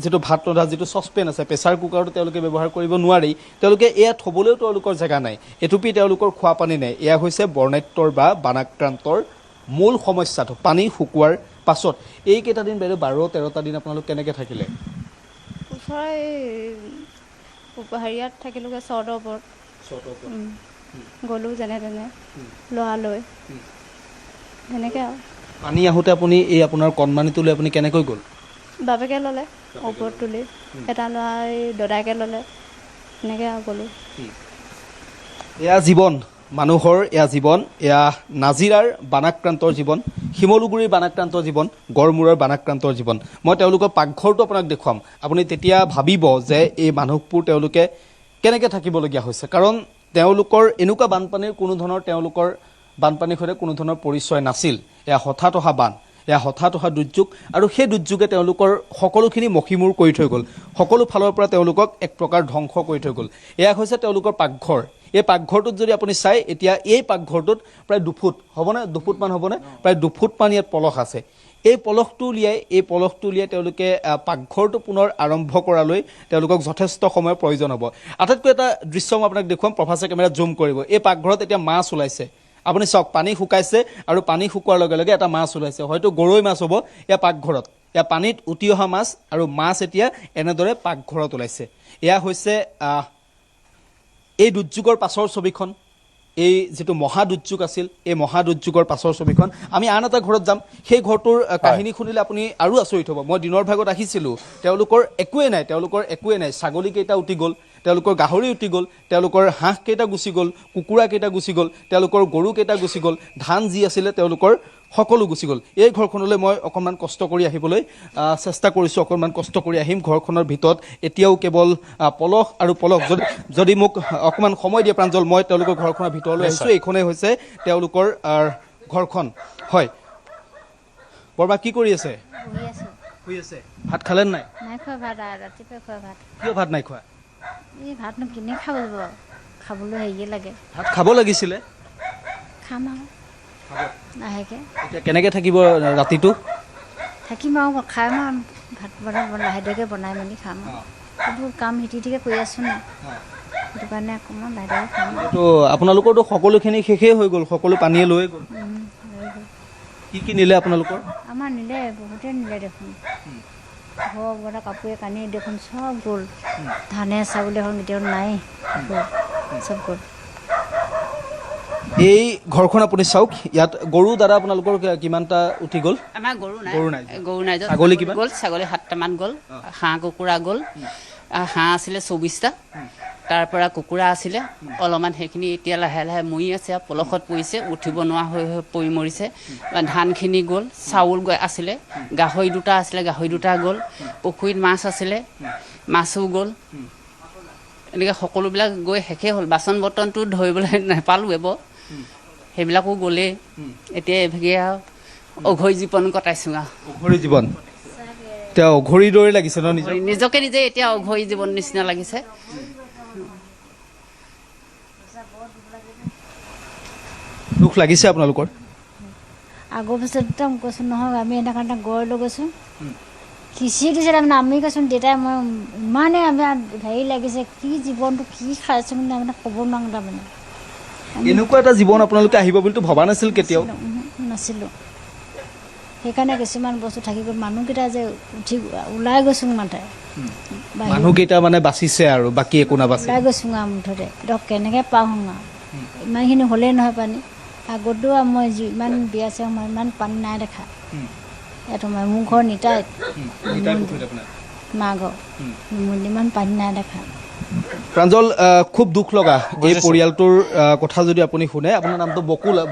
যিটো ভাত ৰন্ধা যিটো চচপেন আছে প্ৰেছাৰ কুকাৰটো তেওঁলোকে ব্যৱহাৰ কৰিব নোৱাৰি তেওঁলোকে এয়া থ'বলৈও তেওঁলোকৰ জেগা নাই এটুপি তেওঁলোকৰ খোৱা পানী নাই এয়া হৈছে বৰ্ণাঢ্যৰ বা বানাক্ৰান্তৰ মূল সমস্যাটো পানী শুকোৱাৰ পাছত এইকেইটা দিন বাইদেউ 12-13টা দিন আপোনালোক কেনেকৈ থাকিলে ওচৰৰ হেৰিয়াত থাকিলোগৈ চৰ্টৰ ওপৰত গ'লোঁ যেনে তেনে লৰালৈ সেনেকৈ আৰু পানী আহোঁতে আপুনি এই আপোনাৰ কণমানিটো লৈ আপুনি কেনেকৈ গ'ল বাপেকে ল'লে ওপৰত তুলি এটা ল'ৰা দদায়েকে ল'লে সেনেকৈ আৰু গ'লোঁ এয়া জীৱন মানুহৰ এয়া জীৱন এয়া নাজিৰাৰ বানাক্ৰান্তৰ জীৱন শিমলুগুৰিৰ বানাক্ৰান্তৰ জীৱন গড়মূৰৰ বানাক্ৰান্তৰ জীৱন মই তেওঁলোকৰ পাকঘৰটো আপোনাক দেখুৱাম আপুনি তেতিয়া ভাবিব যে এই মানুহবোৰ তেওঁলোকে কেনেকৈ থাকিবলগীয়া হৈছে কাৰণ তেওঁলোকৰ এনেকুৱা বানপানীৰ কোনো ধৰণৰ তেওঁলোকৰ বানপানীৰ সৈতে কোনো ধৰণৰ পৰিচয় নাছিল এয়া হঠাৎ অহা বান এয়া হঠাৎ অহা দুৰ্যোগ আৰু সেই দুৰ্যোগে তেওঁলোকৰ সকলোখিনি মষিমূৰ কৰি থৈ গ'ল সকলো ফালৰ পৰা তেওঁলোকক এক প্ৰকাৰ ধ্বংস কৰি থৈ গ'ল এয়া হৈছে তেওঁলোকৰ পাকঘৰ এই পাকঘৰটোত যদি আপুনি চাই এতিয়া এই পাকঘৰটোত প্ৰায় 2 ফুট হ'বনে 2 ফুটমান হ'বনে প্ৰায় 2 ফুটমান ইয়াত পলস আছে এই পলসটো উলিয়াই তেওঁলোকে পাকঘৰটো পুনৰ আৰম্ভ কৰালৈ তেওঁলোকক যথেষ্ট সময়ৰ প্ৰয়োজন হ'ব আটাইতকৈ এটা দৃশ্য মই আপোনাক দেখুৱাম প্ৰফাছাৰ কেমেৰাত জুম কৰিব এই পাকঘৰত এতিয়া মাছ ওলাইছে আপুনি চাওক পানী শুকাইছে আৰু পানী শুকোৱাৰ লগে লগে এটা মাছ ওলাইছে হয়তো গৰৈ মাছ হ'ব এয়া পাকঘৰত এয়া পানীত উটি অহা মাছ আৰু মাছ এতিয়া এনেদৰে পাকঘৰত ওলাইছে এয়া হৈছে এই দুৰ্যোগৰ পাছৰ ছবিখন এই যিটো মহাদুৰ্যোগ আছিল এই মহাদুৰ্যোগৰ পাছৰ ছবিখন আমি আন এটা ঘৰত যাম সেই ঘৰটোৰ কাহিনী শুনিলে আপুনি আৰু আচৰিত হ'ব মই দিনৰ ভাগত আহিছিলোঁ তেওঁলোকৰ একোৱে নাই ছাগলীকেইটা উটি গ'ল তেওঁলোকৰ গাহৰি উটি গ'ল তেওঁলোকৰ হাঁহকেইটা গুচি গ'ল কুকুৰাকেইটা গুচি গ'ল তেওঁলোকৰ গৰুকেইটা গুচি গ'ল ধান যি আছিলে তেওঁলোকৰ সকলো গুচি গ'ল এই ঘৰখনলৈ মই অকণমান কষ্ট কৰি আহিবলৈ চেষ্টা কৰিছোঁ অকণমান কষ্ট কৰি আহিম ঘৰখনৰ ভিতৰত এতিয়াও কেৱল পলস আৰু পলস যদি মোক অকণমান সময় দিয়ে প্ৰাঞ্জল মই তেওঁলোকৰ ঘৰখনৰ ভিতৰলৈ আহিছোঁ এইখনেই হৈছে তেওঁলোকৰ ঘৰখন হয় বৰমা কি কৰি আছে শুই আছে ভাত খালে নাই নাই খোৱা ভাত ৰাতিপুৱা খোৱা ভাত কিয় ভাত নাই খোৱা এই ভাতনো কিনে খাব যাব খাবলৈ হেৰিয়ে লাগে ভাত খাব লাগিছিলে খাম আৰু লাহেকৈ এতিয়া কেনেকৈ থাকিব ৰাতিটো থাকিম আৰু খাম আৰু ভাত লাহে ধীৰে বনাই মেলি খাম আৰু এইবোৰ কাম হিটিকে কৰি আছোঁ ন সেইটো কাৰণে অকণমান লাহে ধীৰে খাম তো আপোনালোকৰতো সকলোখিনি শেষেই হৈ গ'ল সকলো পানীয়ে লৈ গ'ল কি নিলে আপোনালোকৰ আমাৰ নিলে বহুতেই নিলে দেখোন ঘৰ বনা কাপোৰে কানি দেখোন চব গ'ল ধানে চাউলে এখন কেতিয়াও নাই চব গ'ল এই ঘৰখন আপুনি চাওক ইয়াত গৰু দ্বাৰা আপোনালোকৰ কিমানটা উঠি গ'ল আমাৰ গৰু নাই গৰু নাই ছাগলী কিমান গ'ল ছাগলী 7টামান গ'ল হাঁহ কুকুৰা গ'ল হাঁহ আছিলে 24টা তাৰ পৰা কুকুৰা আছিলে অলপমান সেইখিনি এতিয়া লাহে লাহে মৰি আছে পলসত পৰিছে উঠিব নোৱাৰা হৈ পৰি মৰিছে ধানখিনি গ'ল চাউল আছিলে গাহৰি 2টা আছিলে গাহৰি 2টা গ'ল পুখুৰীত মাছ আছিলে মাছো গ'ল এনেকৈ সকলোবিলাক গৈ শেষেই হ'ল বাচন বৰ্তনটো ধৰিবলৈ নাপালোৱে বৰ সেইবিলাকো গ'লেই এতিয়া এভাগে আৰু অঘৰী জীৱন কটাইছোঁ আৰু অঘৰী জীৱন এতিয়া অঘৰীৰ দৰে লাগিছে ন নিজকে নিজে এতিয়া অঘৰী জীৱন নিচিনা লাগিছে দুখ লাগিছে আপোনালোকৰ আগৰ বছৰ একদম কৈছোঁ নহয় আমি এনেকুৱা এটা গড় লৈ গৈছোঁ খিচিৰি দিছে তাৰমানে আমি কৈছোঁ দেউতাই মই ইমানেই আমাৰ হেৰি লাগিছে কি জীৱনটো কি খাইছোঁ মানে তাৰমানে ক'ব নোৱাৰোঁ তাৰমানে এনেকুৱা এটা জীৱন আপোনালোকে আহিব বুলিতো ভবা নাছিল কেতিয়াও নাছিলোঁ সেইকাৰণে কিছুমান বস্তু থাকি গ'ল মানুহকেইটা যে উঠি ওলাই গৈছোঁ মাথে মানুহকেইটা মানে বাচিছে আৰু বাকী একো নাবাচিল ওলাই গৈছোঁ আৰু মুঠতে ধৰক কেনেকৈ পাওঁ আৰু ইমানখিনি হ'লেই নহয় পানী আগতো মই ইমান বিয়া আছে মই ইমান পানী নাই দেখা ইয়াতো মই মোৰ ঘৰ নিতাইত মা ঘৰ ইমান পানী নাই দেখা প্ৰাঞ্জল খুব দুখ লগা এই পৰিয়ালটোৰ কথা যদি আপুনি শুনে আপোনাৰ নামটো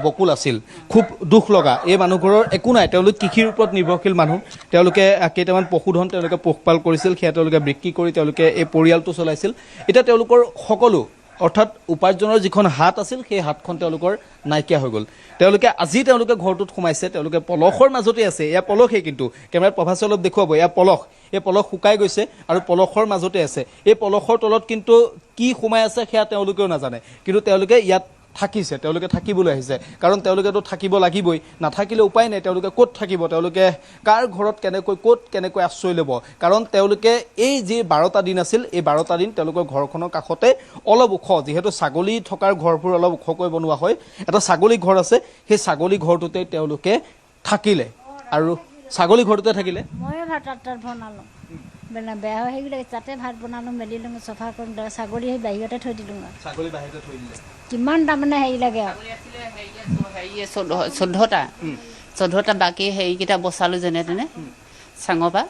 বকুল আছিল খুব দুখ লগা এই মানুহঘৰৰ একো নাই তেওঁলোক কৃষিৰ ওপৰত নিৰ্ভৰশীল মানুহ তেওঁলোকে কেইটামান পশুধন তেওঁলোকে পোহপাল কৰিছিল সেয়া তেওঁলোকে বিক্ৰী কৰি তেওঁলোকে এই পৰিয়ালটো চলাইছিল এতিয়া তেওঁলোকৰ সকলো অৰ্থাৎ উপাৰ্জনৰ যিখন হাত আছিল সেই হাতখন তেওঁলোকৰ নাইকিয়া হৈ গ'ল তেওঁলোকে আজি তেওঁলোকে ঘৰটোত সোমাইছে তেওঁলোকে পলসৰ মাজতে আছে এয়া পলসেই কিন্তু কেমেৰাত প্ৰভাসে অলপ দেখুৱাব এয়া পলস এই পলস শুকাই গৈছে আৰু পলসৰ মাজতে আছে এই পলসৰ তলত কিন্তু কি সোমাই আছে সেয়া তেওঁলোকেও নাজানে কিন্তু তেওঁলোকে ইয়াত থাকিছে তেওঁলোকে থাকিবলৈ আহিছে কাৰণ তেওঁলোকেতো থাকিব লাগিবই নাথাকিলে উপায় নাই তেওঁলোকে ক'ত থাকিব তেওঁলোকে কাৰ ঘৰত ক'ত কেনেকৈ আশ্ৰয় ল'ব কাৰণ তেওঁলোকে এই যি 12টা দিন আছিল এই 12টা দিন তেওঁলোকৰ ঘৰখনৰ কাষতে অলপ ওখ যিহেতু ছাগলী থকাৰ ঘৰবোৰ অলপ ওখকৈ বনোৱা হয় এটা ছাগলী ঘৰ আছে সেই ছাগলী ঘৰটোতে তেওঁলোকে থাকিলে আৰু ছাগলী ঘৰটোতে থাকিলে ময়ে ভাত তাত বনালোঁ বেয়া হৈ আহিলে তাতে ভাত বনালোঁ মেলি লওঁ চফা কৰি ছাগলী সেই বাহিৰতে থৈ দিলোঁ ছাগলী বাহিৰতে থৈ দিলে কিমান তাৰমানে হেৰি লাগে আৰু 14টা বাকী হেৰিকেইটা বচালোঁ যেনে তেনে চাঙৰ পৰা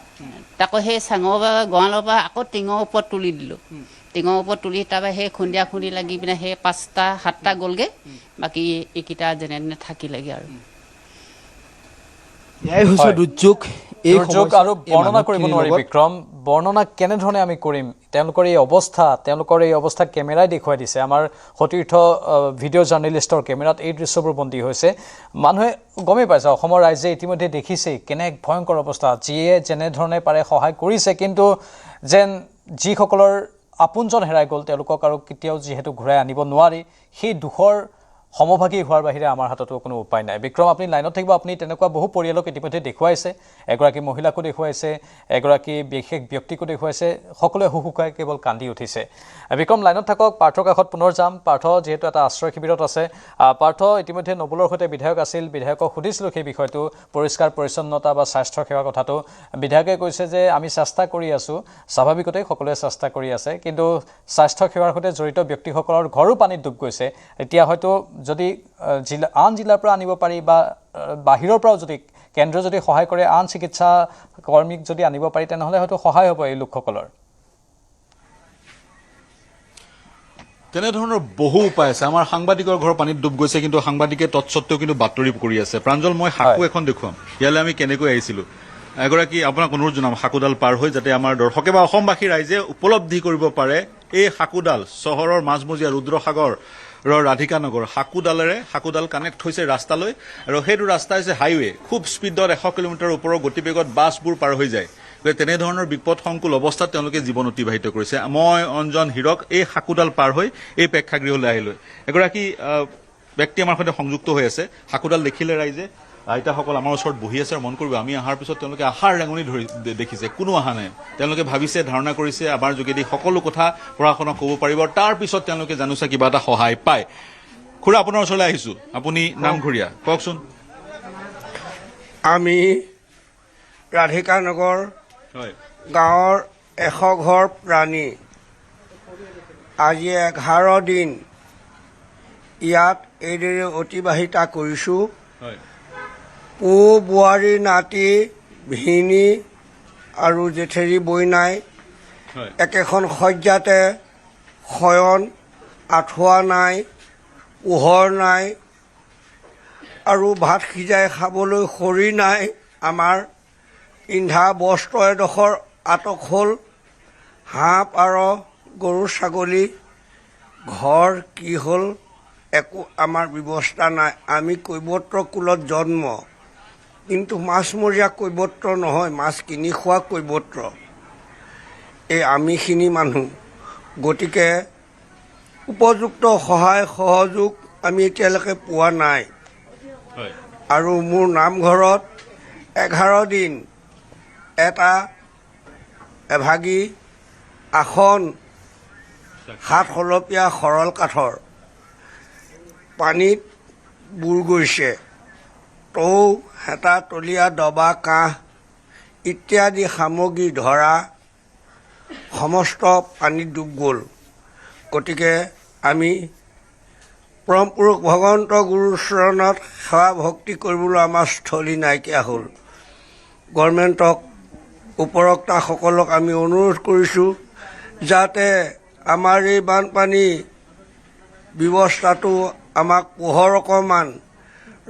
তাকো সেই চাঙৰ পৰা গঁৰালৰ পৰা আকৌ টিঙৰ ওপৰত তুলি দিলোঁ টিঙৰ ওপৰত তুলি তাৰপৰা সেই খুন্দি লাগি পিনে সেই 5টা 7টা গ'লগৈ বাকী এইকেইটা যেনে তেনে থাকিলেগৈ আৰু এয়াই হৈছে দুৰ্যোগ আৰু বৰ্ণনা কৰিব নোৱাৰি বিক্ৰম বৰ্ণনা কেনেধৰণে আমি কৰিম তেওঁলোকৰ এই অৱস্থা কেমেৰাই দেখুৱাই দিছে আমাৰ সতীৰ্থ ভিডিঅ' জাৰ্নেলিষ্টৰ কেমেৰাত এই দৃশ্যবোৰ বন্দী হৈছে মানুহে গমেই পাইছে অসমৰ ৰাইজে ইতিমধ্যে দেখিছেই কেনে ভয়ংকৰ অৱস্থা যিয়ে যেনেধৰণে পাৰে সহায় কৰিছে কিন্তু যেন যিসকলৰ আপোনজন হেৰাই গ'ল তেওঁলোকক আৰু কেতিয়াও যিহেতু ঘূৰাই আনিব নোৱাৰি সেই দুখৰ সমভাগী হোৱাৰ বাহিৰে আমাৰ হাততো কোনো উপায় নাই বিক্ৰম আপুনি লাইনত থাকিব আপুনি তেনেকুৱা বহু পৰিয়ালক ইতিমধ্যে দেখুৱাইছে এগৰাকী মহিলাকো দেখুৱাইছে এগৰাকী বিশেষ ব্যক্তিকো দেখুৱাইছে সকলোৱে হুহুকাই কেৱল কান্দি উঠিছে বিক্ৰম লাইনত থাকক পাৰ্থৰ কাষত পুনৰ যাম পাৰ্থ যিহেতু এটা আশ্ৰয় শিবিৰত আছে পাৰ্থ ইতিমধ্যে নবুলৰ সৈতে বিধায়ক আছিল বিধায়কক সুধিছিলোঁ সেই বিষয়টো পৰিষ্কাৰ পৰিচ্ছন্নতা বা স্বাস্থ্য সেৱা কথাটো বিধায়কে কৈছে যে আমি চেষ্টা কৰি আছোঁ স্বাভাৱিকতে সকলোৱে চেষ্টা কৰি আছে কিন্তু স্বাস্থ্য সেৱাৰ সৈতে জড়িত ব্যক্তিসকলৰ ঘৰো পানীত ডুব গৈছে এতিয়া হয়তো যদি আন জিলাৰ পৰা আনিব পাৰি বা বাহিৰৰ পৰাও যদি কেন্দ্ৰ যদি সহায় কৰে আন চিকিৎসা কৰ্মীক যদি আনিব পাৰি তেনেহ'লে হয়তো সহায় হ'ব এই লোকসকলৰ তেনেধৰণৰ বহু উপায় আছে আমাৰ সাংবাদিকৰ ঘৰ পানীত ডুব গৈছে কিন্তু সাংবাদিকে তৎসত্ত্বেও কিন্তু বাতৰি কৰি আছে প্ৰাঞ্জল মই সাকু এখন দেখুৱাম ইয়ালৈ আমি কেনেকৈ আহিছিলোঁ এগৰাকী আপোনাক অনুৰোধ জনাম সাকুডাল পাৰ হৈ যাতে আমাৰ দৰ্শকে বা অসমবাসী ৰাইজে উপলব্ধি কৰিব পাৰে এই সাকুডাল চহৰৰ মাজমজিয়া ৰুদ্ৰসাগৰ ৰাধিকা নগৰ সাকুডাল কানেক্ট হৈছে ৰাস্তালৈ আৰু সেইটো ৰাস্তা হৈছে হাইৱে খুব স্পীডত 100 কিলোমিটাৰ ওপৰৰ গতিবেগত বাছবোৰ পাৰ হৈ যায় তেনেধৰণৰ বিপদসংকুল অৱস্থাত তেওঁলোকে জীৱন অতিবাহিত কৰিছে। মই অঞ্জন হীৰক এই সাকুডাল পাৰ হৈ এই প্ৰেক্ষাগৃহলৈ আহিলোঁ। এগৰাকী ব্যক্তি আমাৰ সৈতে সংযুক্ত হৈ আছে। সাকুডাল দেখিলে ৰাইজে, আইতাসকল আমাৰ ওচৰত বহি আছে আৰু মন কৰিব আমি অহাৰ পিছত তেওঁলোকে আশাৰ ৰেঙনি ধৰি দেখিছে, কোনো অহা নাই। তেওঁলোকে ভাবিছে, ধাৰণা কৰিছে আমাৰ যোগেদি সকলো কথা প্ৰশাসনক ক'ব পাৰিব, তাৰ পিছত তেওঁলোকে জানোচা কিবা এটা সহায় পায়। খুৰা, আপোনাৰ ওচৰলৈ আহিছোঁ, আপুনি নামঘৰীয়া, কওকচোন। আমি ৰাধিকা নগৰ হয় গাঁৱৰ 100 ঘৰ প্ৰাণী আজি 11 দিন ইয়াত এইদৰে অতিবাহিতা কৰিছোঁ। হয় পু বোৱাৰী নাতি ভিনী আৰু জেঠেৰী বৈনাই হয় একেখন শয্যাতে শয়ন, আঁঠুৱা নাই, পোহৰ নাই আৰু ভাত সিজাই খাবলৈ খৰি নাই। আমাৰ পিন্ধা বস্ত্ৰ এডোখৰ আটক হ'ল। হাঁহ পাৰ, গৰু ছাগলী, ঘৰ কি হ'ল একো আমাৰ ব্যৱস্থা নাই। আমি কৈৱত্ৰ কুলত জন্ম, কিন্তু মাছমৰীয়া কৈৱত্ৰ নহয়, মাছ কিনি খোৱা কৈৱত্ৰ। এই আমিখিনি মানুহ, গতিকে উপযুক্ত সহায় সহযোগ আমি এতিয়ালৈকে পোৱা নাই। হয় আৰু মোৰ নামঘৰত 11 দিন এটা এভাগী আসন 7 খলপীয়া সৰল কাঠৰ পানীত বুৰ গৈছে। টৌ, হেতা, তলীয়া, ডবা, কাঁহ ইত্যাদি সামগ্ৰী ধৰা সমস্ত পানীত ডুব গ'ল। গতিকে আমি পৰম পুৰুষ ভগৱন্ত গুৰুৰ চৰণত সেৱা ভক্তি কৰিবলৈ আমাৰ স্থলী নাইকিয়া হ'ল। গভৰ্ণমেণ্টক, উপৰক্তাসকলক আমি অনুৰোধ কৰিছোঁ যাতে আমাৰ এই বানপানী ব্যৱস্থাটো আমাক পোহৰ অকণমান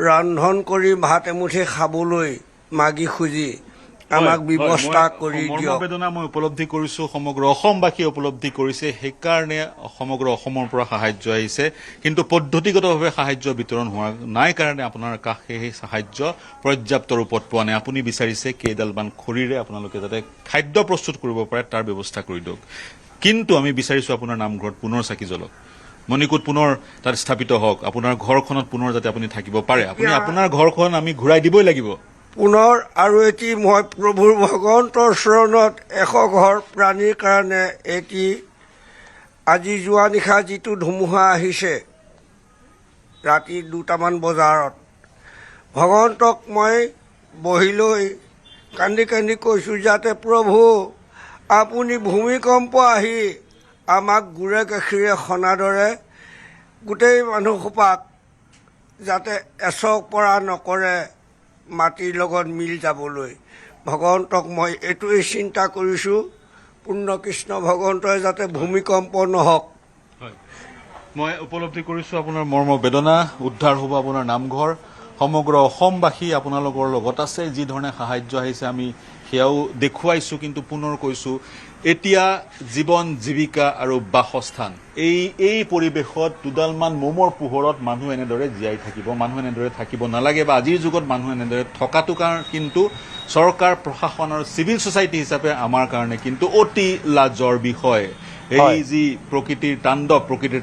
ৰন্ধন কৰি ভাত এমুঠি খাবলৈ মাগি খুজি আমাক ব্যৱস্থা কৰি দিয়ক। মৰ্মবেদনা মই উপলব্ধি কৰিছোঁ, সমগ্ৰ অসমবাসীয়ে উপলব্ধি কৰিছে, সেইকাৰণে সমগ্ৰ অসমৰ পৰা সাহায্য আহিছে। কিন্তু পদ্ধতিগতভাৱে সাহায্য বিতৰণ হোৱা নাই কাৰণে আপোনাৰ কাষে সেই সাহায্য পৰ্যাপ্ত ৰূপত পোৱা নাই। আপুনি বিচাৰিছে কেইডালমান খৰিৰে আপোনালোকে যাতে খাদ্য প্ৰস্তুত কৰিব পাৰে তাৰ ব্যৱস্থা কৰি দিয়ক। কিন্তু আমি বিচাৰিছোঁ আপোনাৰ নামঘৰত পুনৰ চাকি জ্বলক, মণিকূট পুনৰ তাত স্থাপিত হওক, আপোনাৰ ঘৰখনত পুনৰ যাতে আপুনি থাকিব পাৰে। আপুনি আপোনাৰ ঘৰখন আমি ঘূৰাই দিবই লাগিব। পুনৰ আৰু এটি মই প্ৰভুৰ ভগৱন্তৰ চৰণত 100 ঘৰ প্ৰাণীৰ কাৰণে এটি আজি যোৱা নিশা যিটো ধুমুহা আহিছে ৰাতি 2টামান বজাত, ভগৱন্তক মই বহি লৈ কান্দি কান্দি কৈছোঁ যাতে প্ৰভু আপুনি ভূমিকম্প আহি আমাক গুৰে গাখীৰে সনাৰ দৰে গোটেই মানুহসোপাক যাতে এচক পৰা নকৰে মাটিৰ লগত মিল যাবলৈ। ভগৱন্তক মই এইটোৱেই চিন্তা কৰিছোঁ, পূৰ্ণকৃষ্ণ ভগৱন্তই যাতে ভূমিকম্প নহওক। হয়, মই উপলব্ধি কৰিছোঁ আপোনাৰ মৰ্ম বেদনা। উদ্ধাৰ হ'ব আপোনাৰ নামঘৰ। সমগ্ৰ অসমবাসী আপোনালোকৰ লগত আছে। যি ধৰণে সাহায্য আহিছে আমি সেয়াও দেখুৱাইছোঁ। কিন্তু পুনৰ কৈছোঁ, এতিয়া জীৱন জীৱিকা আৰু বাসস্থান এই পৰিৱেশত দুডালমান মমৰ পোহৰত মানুহ এনেদৰে জীয়াই থাকিব, মানুহ এনেদৰে থাকিব নালাগে, বা আজিৰ যুগত মানুহ এনেদৰে থকাটো কিন্তু চৰকাৰ, প্ৰশাসন আৰু চিভিল ছ'চাইটি হিচাপে আমাৰ কাৰণে কিন্তু অতি লাজৰ বিষয়। এই যি প্ৰকৃতিৰ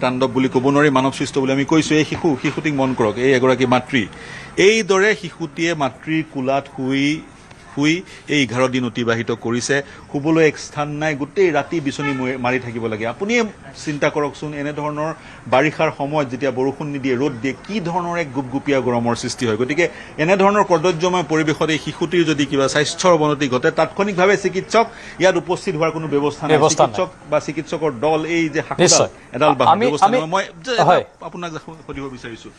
তাণ্ডৱ বুলি ক'ব নোৱাৰি, মানৱ সৃষ্ট বুলি আমি কৈছোঁ। এই শিশুটিক মন কৰক, এই এগৰাকী মাতৃ, এইদৰে শিশুটিয়ে মাতৃৰ কোলাত শুই এই 11 দিন অতিবাহিত কৰিছে। শুবলৈ এক স্থান নাই, গোটেই ৰাতি বিচনী মাৰি থাকিব লাগে। আপুনিয়ে চিন্তা কৰকচোন, এনেধৰণৰ বাৰিষাৰ সময়ত যেতিয়া বৰষুণ নিদিয়ে, ৰ'দ দিয়ে, কি ধৰণৰ এক গুপগুপীয়া গৰমৰ সৃষ্টি হয়। গতিকে এনেধৰণৰ কৰ্দৰ্যময় পৰিৱেশত এই শিশুটিৰ যদি কিবা স্বাস্থ্যৰ অৱনতি ঘটে, তাৎক্ষণিকভাৱে চিকিৎসক ইয়াত উপস্থিত হোৱাৰ কোনো ব্যৱস্থা নাই। চিকিৎসক বা চিকিৎসকৰ দল, এই যে এডাল ব্যৱস্থা নাই। মই আপোনাক সুধিব বিচাৰিছোঁ।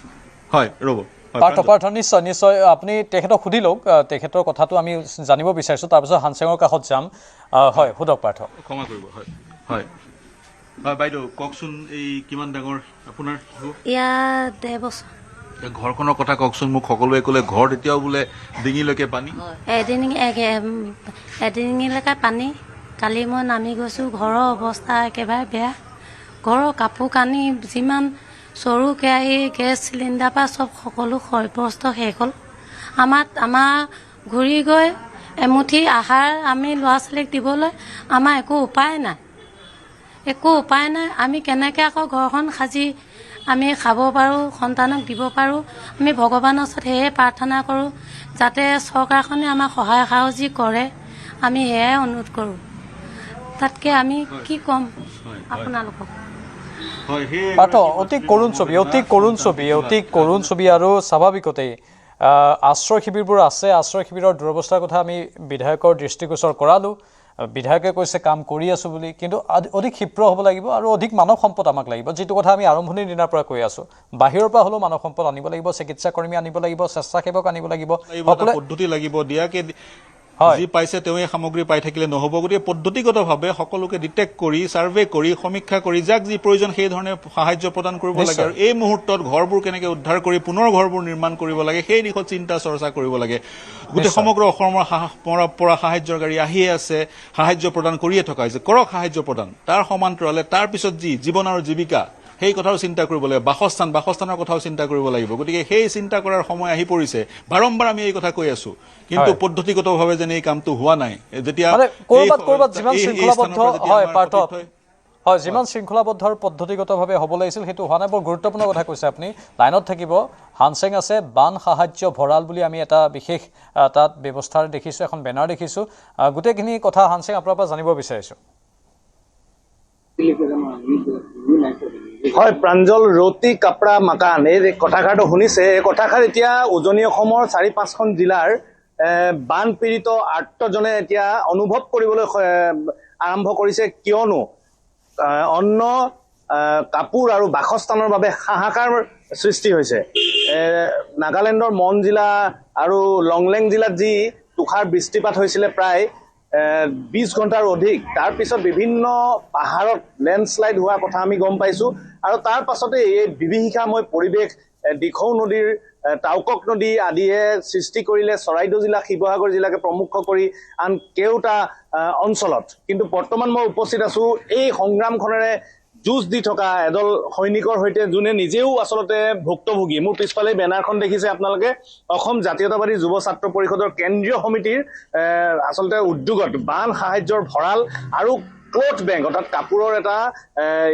হয়, ৰ'ব। পাৰ্থ, নিশ্চয় আপুনি তেখেতক সুধি লওক, তেখেতৰ কথাটো আমি জানিব বিচাৰিছোঁ, তাৰপিছত হানচেঙৰ কাষত যাম। হয়, সোধক পাৰ্থ। ক্ষমা কৰিব। হয় হয় হয় বাইদেউ, কওকচোন, এই কিমান ডাঙৰ আপোনাৰ শিশু? ইয়াত 1.5 বছৰ। ঘৰখনৰ কথা কওকচোন মোক। সকলোৱে ক'লে ঘৰত এতিয়াও বোলে ডিঙিলৈকে পানী। এডিঙিলৈকে পানী। কালি মই নামি গৈছোঁ, ঘৰৰ অৱস্থা একেবাৰে বেয়া। ঘৰৰ কাপোৰ কানি যিমান চৰু কেৰাহী, গেছ চিলিণ্ডাৰ পৰা চব সকলো ক্ষয়গ্ৰস্ত শেষ হ'ল। আমাৰ ঘূৰি গৈ এমুঠি আহাৰ আমি ল'ৰা ছোৱালীক দিবলৈ আমাৰ একো উপায় নাই, আমি কেনেকৈ আকৌ ঘৰখন সাজি আমি খাব পাৰোঁ, সন্তানক দিব পাৰোঁ, আমি ভগৱানৰ ওচৰত সেয়ে প্ৰাৰ্থনা কৰোঁ যাতে চৰকাৰখনে আমাক সহায় সাহয্য কৰে, আমি সেয়াই অনুৰোধ কৰোঁ। তাতকৈ আমি কি ক'ম আপোনালোকক। পাৰ্থ, অতি কৰুণ ছবি আৰু স্বাভাৱিকতেই আশ্ৰয় শিবিৰবোৰ আছে। আশ্ৰয় শিবিৰৰ দুৰৱস্থাৰ কথা আমি বিধায়কৰ দৃষ্টিগোচৰ কৰালোঁ। বিধায়কে কৈছে কাম কৰি আছোঁ বুলি, কিন্তু অধিক ক্ষীপ্ৰ হ'ব লাগিব আৰু অধিক মানৱ সম্পদ আমাক লাগিব, যিটো কথা আমি আৰম্ভণিৰ দিনাৰ পৰা কৈ আছোঁ। বাহিৰৰ পৰা হ'লেও মানৱ সম্পদ আনিব লাগিব, চিকিৎসাকৰ্মী আনিব লাগিব, স্বেচ্ছাসেৱক আনিব লাগিব, পদ্ধতি লাগিব। দিয়াকে যি পাইছে তেওঁৱে সামগ্ৰী পাই থাকিলে নহ'ব, গতিকে পদ্ধতিগতভাৱে সকলোকে ডিটেক্ট কৰি, ছাৰ্ভে কৰি, সমীক্ষা কৰি যাক যি প্ৰয়োজন সেই ধৰণে সাহায্য প্ৰদান কৰিব লাগে। আৰু এই মুহূৰ্তত ঘৰবোৰ কেনেকৈ উদ্ধাৰ কৰি পুনৰ ঘৰবোৰ নিৰ্মাণ কৰিব লাগে সেই দিশত চিন্তা চৰ্চা কৰিব লাগে। গোটেই সমগ্ৰ অসমৰ পৰা সাহায্যৰ গাড়ী আহিয়ে আছে, সাহায্য প্ৰদান কৰিয়ে থকা হৈছে, কৰক সাহায্য প্ৰদান। তাৰ সমান্তৰালে তাৰপিছত যি জীৱন আৰু জীৱিকা সেই কথাও চিন্তা কৰিব লাগিব, বাসস্থানৰ কথাও চিন্তা কৰিব লাগিব। গতিকে সেই চিন্তা কৰাৰ সময় আহি পৰিছে। বাৰম্বাৰ আমি এই কথা কৈ আছোঁ, কিন্তু পদ্ধতিগতভাৱে যেন এই কামটো হোৱা নাই। যেতিয়া যিমান শৃংখলাবদ্ধৰ পদ্ধতিগতভাৱে হ'ব লাগিছিল সেইটো হোৱা নাই। বৰ গুৰুত্বপূৰ্ণ কথা কৈছে আপুনি। লাইনত থাকিব হানচেং আছে, বান সাহায্য ভঁৰাল বুলি আমি এটা বিশেষ তাত ব্যৱস্থাৰ দেখিছোঁ, এখন বেনাৰ দেখিছোঁ। গোটেইখিনি কথা হানচেং আপোনাৰ পৰা জানিব বিচাৰিছোঁ। হয় প্ৰাঞ্জল, ৰুটি কাপৰা মাকান এই কথাষাৰটো শুনিছে। এই কথাষাৰ এতিয়া উজনি অসমৰ 4-5খন জিলাৰ বানপীড়িত আৰ্তজনে এতিয়া অনুভৱ কৰিবলৈ আৰম্ভ কৰিছে, কিয়নো অন্ন, কাপোৰ আৰু বাসস্থানৰ বাবে হাহাকাৰ সৃষ্টি হৈছে। নাগালেণ্ডৰ মন জিলা আৰু লংলেং জিলাত যি তুষাৰ বৃষ্টিপাত হৈছিলে প্ৰায় 20 ঘণ্টাৰ অধিক, তাৰপিছত বিভিন্ন পাহাৰত লেণ্ডশ্লাইড হোৱাৰ কথা আমি গম পাইছোঁ। আৰু তাৰ পাছতে এই বিভীষিকাময় পৰিৱেশ দিখৌ নদীৰ টাউকক নদী আদিয়ে সৃষ্টি কৰিলে চৰাইদেউ জিলা, শিৱসাগৰ জিলাকে প্ৰমুখ কৰি আন কেওটা অঞ্চলত। কিন্তু বৰ্তমান মই উপস্থিত আছোঁ এই সংগ্ৰামখনেৰে যুঁজ দি থকা এদল সৈনিকৰ সৈতে, যোনে নিজেও আচলতে ভুক্তভোগী। মোৰ পিছফালে বেনাৰখন দেখিছে আপোনালোকে, অসম জাতীয়তাবাদী যুৱ ছাত্ৰ পৰিষদৰ কেন্দ্ৰীয় সমিতিৰ আচলতে উদ্যোগত বান সাহায্যৰ ভঁৰাল আৰু ক্লথ বেংক, অৰ্থাৎ কাপোৰৰ এটা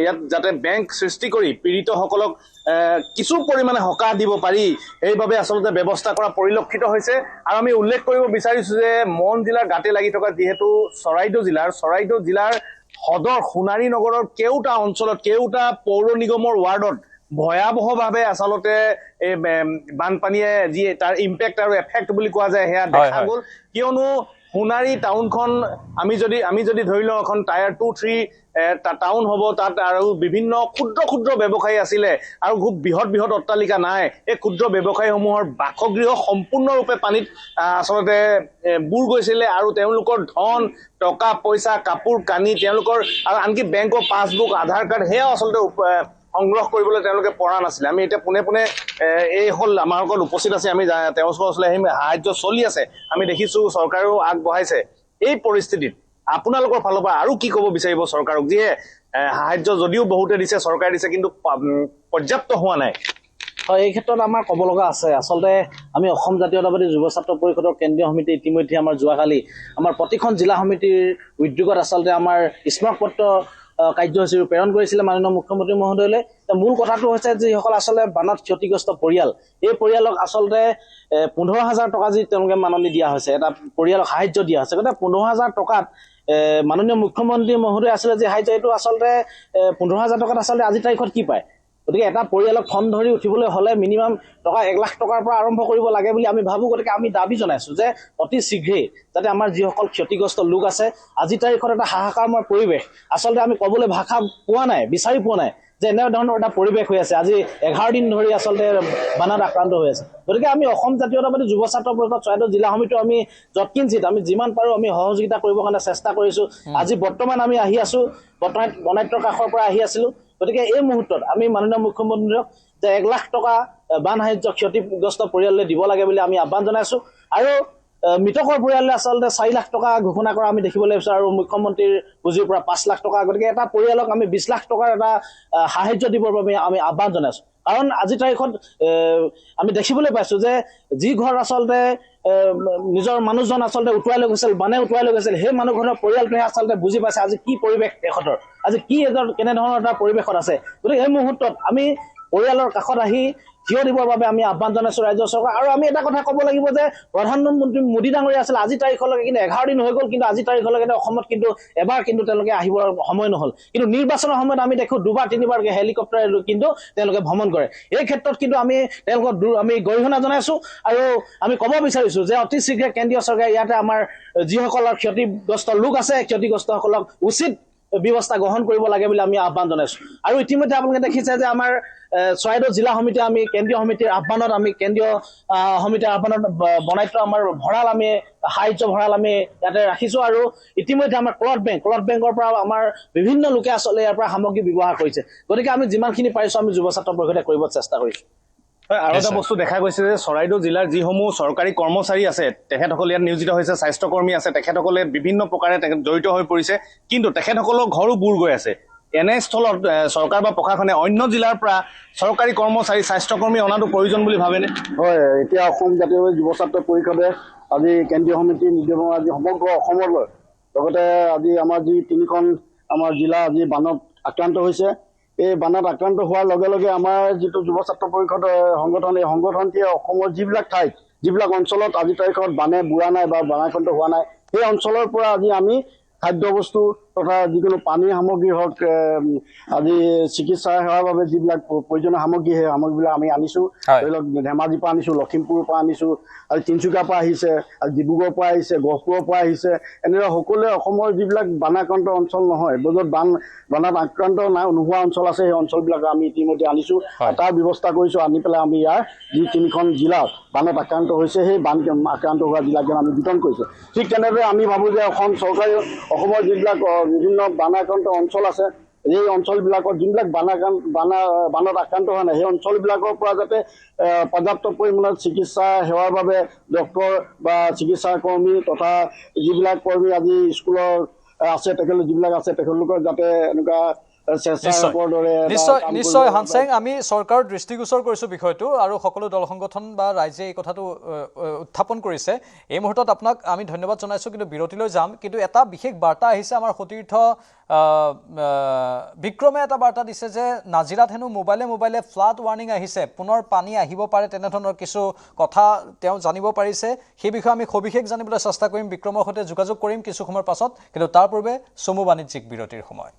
ইয়াত যাতে বেংক সৃষ্টি কৰি পীড়িতসকলক কিছু পৰিমাণে সকাহ দিব পাৰি সেইবাবে আচলতে ব্যৱস্থা কৰা পৰিলক্ষিত হৈছে। আৰু আমি উল্লেখ কৰিব বিচাৰিছোঁ যে মন জিলাৰ গাতে লাগি থকা যিহেতু চৰাইদেউ জিলাৰ সদৰ সোণাৰী নগৰৰ কেওটা অঞ্চলত, কেওটা পৌৰ নিগমৰ ৱাৰ্ডত ভয়াৱহভাৱে আচলতে এই বানপানীয়ে যি তাৰ ইম্পেক্ট আৰু এফেক্ট বুলি কোৱা যায় সেয়া দেখা গ'ল। কিয়নো সোণাৰী টাউনখন আমি যদি ধৰি লওঁ এখন টায়াৰ 2-3 টাউন হ'ব, তাত আৰু বিভিন্ন ক্ষুদ্ৰ ব্যৱসায়ী আছিলে আৰু খুব বৃহৎ অট্টালিকা নাই। এই ক্ষুদ্ৰ ব্যৱসায়ীসমূহৰ বাসগৃহ সম্পূৰ্ণৰূপে পানীত আচলতে বুৰ গৈছিলে আৰু তেওঁলোকৰ ধন, টকা পইচা, কাপোৰ কানি তেওঁলোকৰ আৰু আনকি বেংকৰ পাছবুক, আধাৰ কাৰ্ড সেয়াও আচলতে সংগ্ৰহ কৰিবলৈ তেওঁলোকে পৰা নাছিলে। আমি এতিয়া পোনে এই হ'ল আমাৰ লগত উপস্থিত আছে, আমি তেওঁলোকৰ ওচৰলৈ আহিম। সাহায্য চলি আছে, আমি দেখিছোঁ চৰকাৰেও আগবঢ়াইছে। এই পৰিস্থিতিত আপোনালোকৰ ফালৰ পৰা আৰু কি ক'ব বিচাৰিব চৰকাৰক, যিয়ে সাহায্য যদিও বহুতে দিছে, চৰকাৰে দিছে, কিন্তু পৰ্যাপ্ত হোৱা নাই? হয়, এই ক্ষেত্ৰত আমাৰ ক'ব লগা আছে। আচলতে আমি অসম জাতীয়তাবাদী যুৱ ছাত্ৰ পৰিষদৰ কেন্দ্ৰীয় সমিতি ইতিমধ্যে আমাৰ যোৱাকালি আমাৰ প্ৰতিখন জিলা সমিতিৰ উদ্যোগত আচলতে আমাৰ স্মাৰকপত্ৰ কাৰ্যসূচী প্ৰেৰণ কৰিছিলে মাননীয় মুখ্যমন্ত্ৰী মহোদয়লৈ। মূল কথাটো হৈছে যিসকল আচলতে বানত ক্ষতিগ্ৰস্ত পৰিয়াল, এই পৰিয়ালক আচলতে 15,000 টকা যি তেওঁলোকে মাননি দিয়া হৈছে, এটা পৰিয়ালক সাহায্য দিয়া হৈছে। গতিকে 15,000 টকাত মাননীয় মুখ্যমন্ত্ৰী মহোদয় আছিলে যে সাহায্য, এইটো আচলতে 15,000 টকাত আচলতে আজিৰ তাৰিখত কি পায়। গতিকে এটা পৰিয়ালক ঠন ধৰি উঠিবলৈ হ'লে মিনিমাম টকা 1 লাখ টকাৰ পৰা আৰম্ভ কৰিব লাগে বুলি আমি ভাবোঁ। গতিকে আমি দাবী জনাইছোঁ যে অতি শীঘ্ৰেই যাতে আমাৰ যিসকল ক্ষতিগ্ৰস্ত লোক আছে, আজিৰ তাৰিখত এটা হাহাকাৰময় পৰিৱেশ আচলতে আমি ক'বলৈ ভাষা পোৱা নাই, বিচাৰি পোৱা নাই যে এনেধৰণৰ এটা পৰিৱেশ হৈ আছে। আজি 11 দিন ধৰি আচলতে বানত আক্ৰান্ত হৈ আছে। গতিকে আমি অসম জাতীয়তাবাদী যুৱ ছাত্ৰ পৰিষদ চৰাইদেউ জিলা সমিতিও আমি যৎকিঞ্চিত আমি যিমান পাৰোঁ আমি সহযোগিতা কৰিবৰ কাৰণে চেষ্টা কৰিছোঁ। আজি বৰ্তমান আমি আহি আছোঁ, বৰ্তমান বনাইত্ৰৰ কাষৰ পৰা আহি আছিলোঁ। গতিকে এই মুহূৰ্তত আমি মাননীয় মুখ্যমন্ত্ৰীক যে 1 লাখ টকা বান সাহায্য ক্ষতিগ্ৰস্ত পৰিয়াললৈ দিব লাগে বুলি আমি আহ্বান জনাইছোঁ। আৰু মৃতকৰ পৰিয়াললৈ আচলতে 4 লাখ টকা ঘোষণা কৰা আমি দেখিবলৈ পাইছোঁ, আৰু মুখ্যমন্ত্ৰীৰ পুঁজিৰ পৰা 5 লাখ টকা। গতিকে এটা পৰিয়ালক আমি 20 লাখ টকাৰ এটা সাহায্য দিবৰ বাবে আমি আহ্বান জনাইছোঁ। কাৰণ আজিৰ তাৰিখত আমি দেখিবলৈ পাইছোঁ যে যি ঘৰ আচলতে নিজৰ মানুহজন আচলতে উটুৱাই লৈ গৈছিল, বানে উটুৱাই লৈ গৈছিল, সেই মানুহখনৰ পৰিয়ালটোহে আচলতে বুজি পাইছে আজি কি পৰিৱেশ তেখেতৰ, আজি কি কেনেধৰণৰ এটা পৰিৱেশত আছে। গতিকে এই মুহূৰ্তত আমি পৰিয়ালৰ কাষত আহি থিয় দিবৰ বাবে আমি আহ্বান জনাইছোঁ ৰাজ্য চৰকাৰ। আৰু আমি এটা কথা ক'ব লাগিব যে প্ৰধানমন্ত্ৰী মোদী ডাঙৰীয়া আছিল আজি তাৰিখলৈকে, কিন্তু 11 দিন হৈ গ'ল, কিন্তু আজি তাৰিখলৈকে অসমত কিন্তু এবাৰ কিন্তু তেওঁলোকে আহিবৰ সময় নহ'ল। কিন্তু নিৰ্বাচনৰ সময়ত আমি দেখোঁ 2বাৰ 3বাৰকৈ হেলিকপ্টাৰে কিন্তু তেওঁলোকে ভ্ৰমণ কৰে। এই ক্ষেত্ৰত কিন্তু আমি তেওঁলোকক আমি গৰিহণা জনাইছোঁ আৰু আমি ক'ব বিচাৰিছোঁ যে অতি শীঘ্ৰে কেন্দ্ৰীয় চৰকাৰে ইয়াতে আমাৰ যিসকলৰ ক্ষতিগ্ৰস্ত লোক আছে ক্ষতিগ্ৰস্তসকলক উচিত ব্যৱস্থা গ্ৰহণ কৰিব লাগে বুলি আমি আহ্বান জনাইছোঁ। আৰু ইতিমধ্যে আপোনালোকে দেখিছে যে আমাৰ চৰাইদেউ জিলা সমিতি আমি কেন্দ্ৰীয় সমিতিৰ আহ্বানত বনাই থোৱা আমাৰ ভঁৰাল আমি সাহায্য ভঁৰাল আমি ইয়াতে ৰাখিছোঁ। আৰু ইতিমধ্যে আমাৰ ক্লথ বেংকৰ পৰা আমাৰ বিভিন্ন লোকে আচলতে ইয়াৰ পৰা সামগ্ৰী ব্যৱহাৰ কৰিছে। গতিকে আমি যিমানখিনি পাৰিছোঁ আমি যুৱ ছাত্ৰ পৰিষদে কৰিব চেষ্টা কৰিছোঁ। আৰু এটা বস্তু দেখা গৈছে যে চৰাইদেউ জিলাৰ যিসমূহ চৰকাৰী কৰ্মচাৰী আছে তেখেতসকল ইয়াত নিয়োজিত হৈছে, স্বাস্থ্যকৰ্মী আছে, তেখেতসকলে বিভিন্ন প্ৰকাৰে জড়িত হৈ পৰিছে, কিন্তু তেখেতসকলৰ ঘৰো বুৰ গৈ আছে। এনে স্থলত চৰকাৰ বা প্ৰশাসনে অন্য জিলাৰ পৰা চৰকাৰী কৰ্মচাৰী স্বাস্থ্যকৰ্মী অনাটো প্ৰয়োজন বুলি ভাবেনে? হয়, এতিয়া অসম জাতীয় যুৱ ছাত্ৰ পৰিষদে আজি কেন্দ্ৰীয় সমিতিৰ নিৰ্দেশনা আজি সমগ্ৰ অসমলৈ, লগতে আজি আমাৰ যি 3খন আমাৰ জিলা আজি বানত আক্ৰান্ত হৈছে। এই বানত আক্ৰান্ত হোৱাৰ লগে লগে আমাৰ যিটো যুৱ ছাত্ৰ পৰিষদ সংগঠন, এই সংগঠনটিয়ে অসমৰ যিবিলাক ঠাইত যিবিলাক অঞ্চলত আজি তাৰিখত বানে বুৰা নাই বা বানাক্ৰান্ত হোৱা নাই, সেই অঞ্চলৰ পৰা আজি আমি খাদ্যবস্তু তথা যিকোনো পানীৰ সামগ্ৰী হওক, আজি চিকিৎসা সেৱাৰ বাবে যিবিলাক প্ৰয়োজনীয় সামগ্ৰী সেই সামগ্ৰীবিলাক আমি আনিছোঁ। ধৰি লওক ধেমাজিৰ পৰা আনিছোঁ, লখিমপুৰৰ পৰা আনিছোঁ, আৰু তিনিচুকীয়াৰ পৰা আহিছে, আৰু ডিব্ৰুগড়ৰ পৰা আহিছে, গহপুৰৰ পৰা আহিছে। এনেদৰে সকলোৱে অসমৰ যিবিলাক বানাক্ৰান্ত অঞ্চল নহয়, য'ত বানত আক্ৰান্ত নোহোৱা অঞ্চল আছে, সেই অঞ্চলবিলাক আমি ইতিমধ্যে আনিছোঁ, তাৰ ব্যৱস্থা কৰিছোঁ। আনি পেলাই আমি ইয়াৰ যি 3খন জিলা বানত আক্ৰান্ত হৈছে, সেই বান আক্ৰান্ত হোৱা জিলাকেইখন আমি বিতৰণ কৰিছোঁ। ঠিক তেনেদৰে আমি ভাবোঁ যে অসমৰ যিবিলাক বিভিন্ন বানাক্ৰান্ত অঞ্চল আছে, এই অঞ্চলবিলাকত যিবিলাক বানত আক্ৰান্ত হোৱা নাই, সেই অঞ্চলবিলাকৰ পৰা যাতে পৰ্যাপ্ত পৰিমাণত চিকিৎসা সেৱাৰ বাবে ডক্তৰ বা চিকিৎসা কৰ্মী তথা যিবিলাক কৰ্মী আজি স্কুলৰ আছে, যিবিলাক আছে তেখেতলোকৰ যাতে এনেকুৱা নিশ্চয় হানচেং, আমি চৰকাৰৰ দৃষ্টিগোচৰ কৰিছোঁ বিষয়টো আৰু সকলো দল সংগঠন বা ৰাইজে এই কথাটো উত্থাপন কৰিছে। এই মুহূৰ্তত আপোনাক আমি ধন্যবাদ জনাইছোঁ, কিন্তু বিৰতিলৈ যাম। কিন্তু এটা বিশেষ বাৰ্তা আহিছে আমাৰ সতীৰ্থ বিক্ৰমে এটা বাৰ্তা দিছে যে নাজিৰাত হেনো মোবাইলে ফ্লাড ৱাৰ্ণিং আহিছে, পুনৰ পানী আহিব পাৰে, তেনেধৰণৰ কিছু কথা তেওঁ জানিব পাৰিছে। সেই বিষয়ে আমি সবিশেষ জানিবলৈ চেষ্টা কৰিম, বিক্ৰমৰ সৈতে যোগাযোগ কৰিম কিছু সময়ৰ পাছত। কিন্তু তাৰ পূৰ্বে চমু বাণিজ্যিক বিৰতিৰ সময়।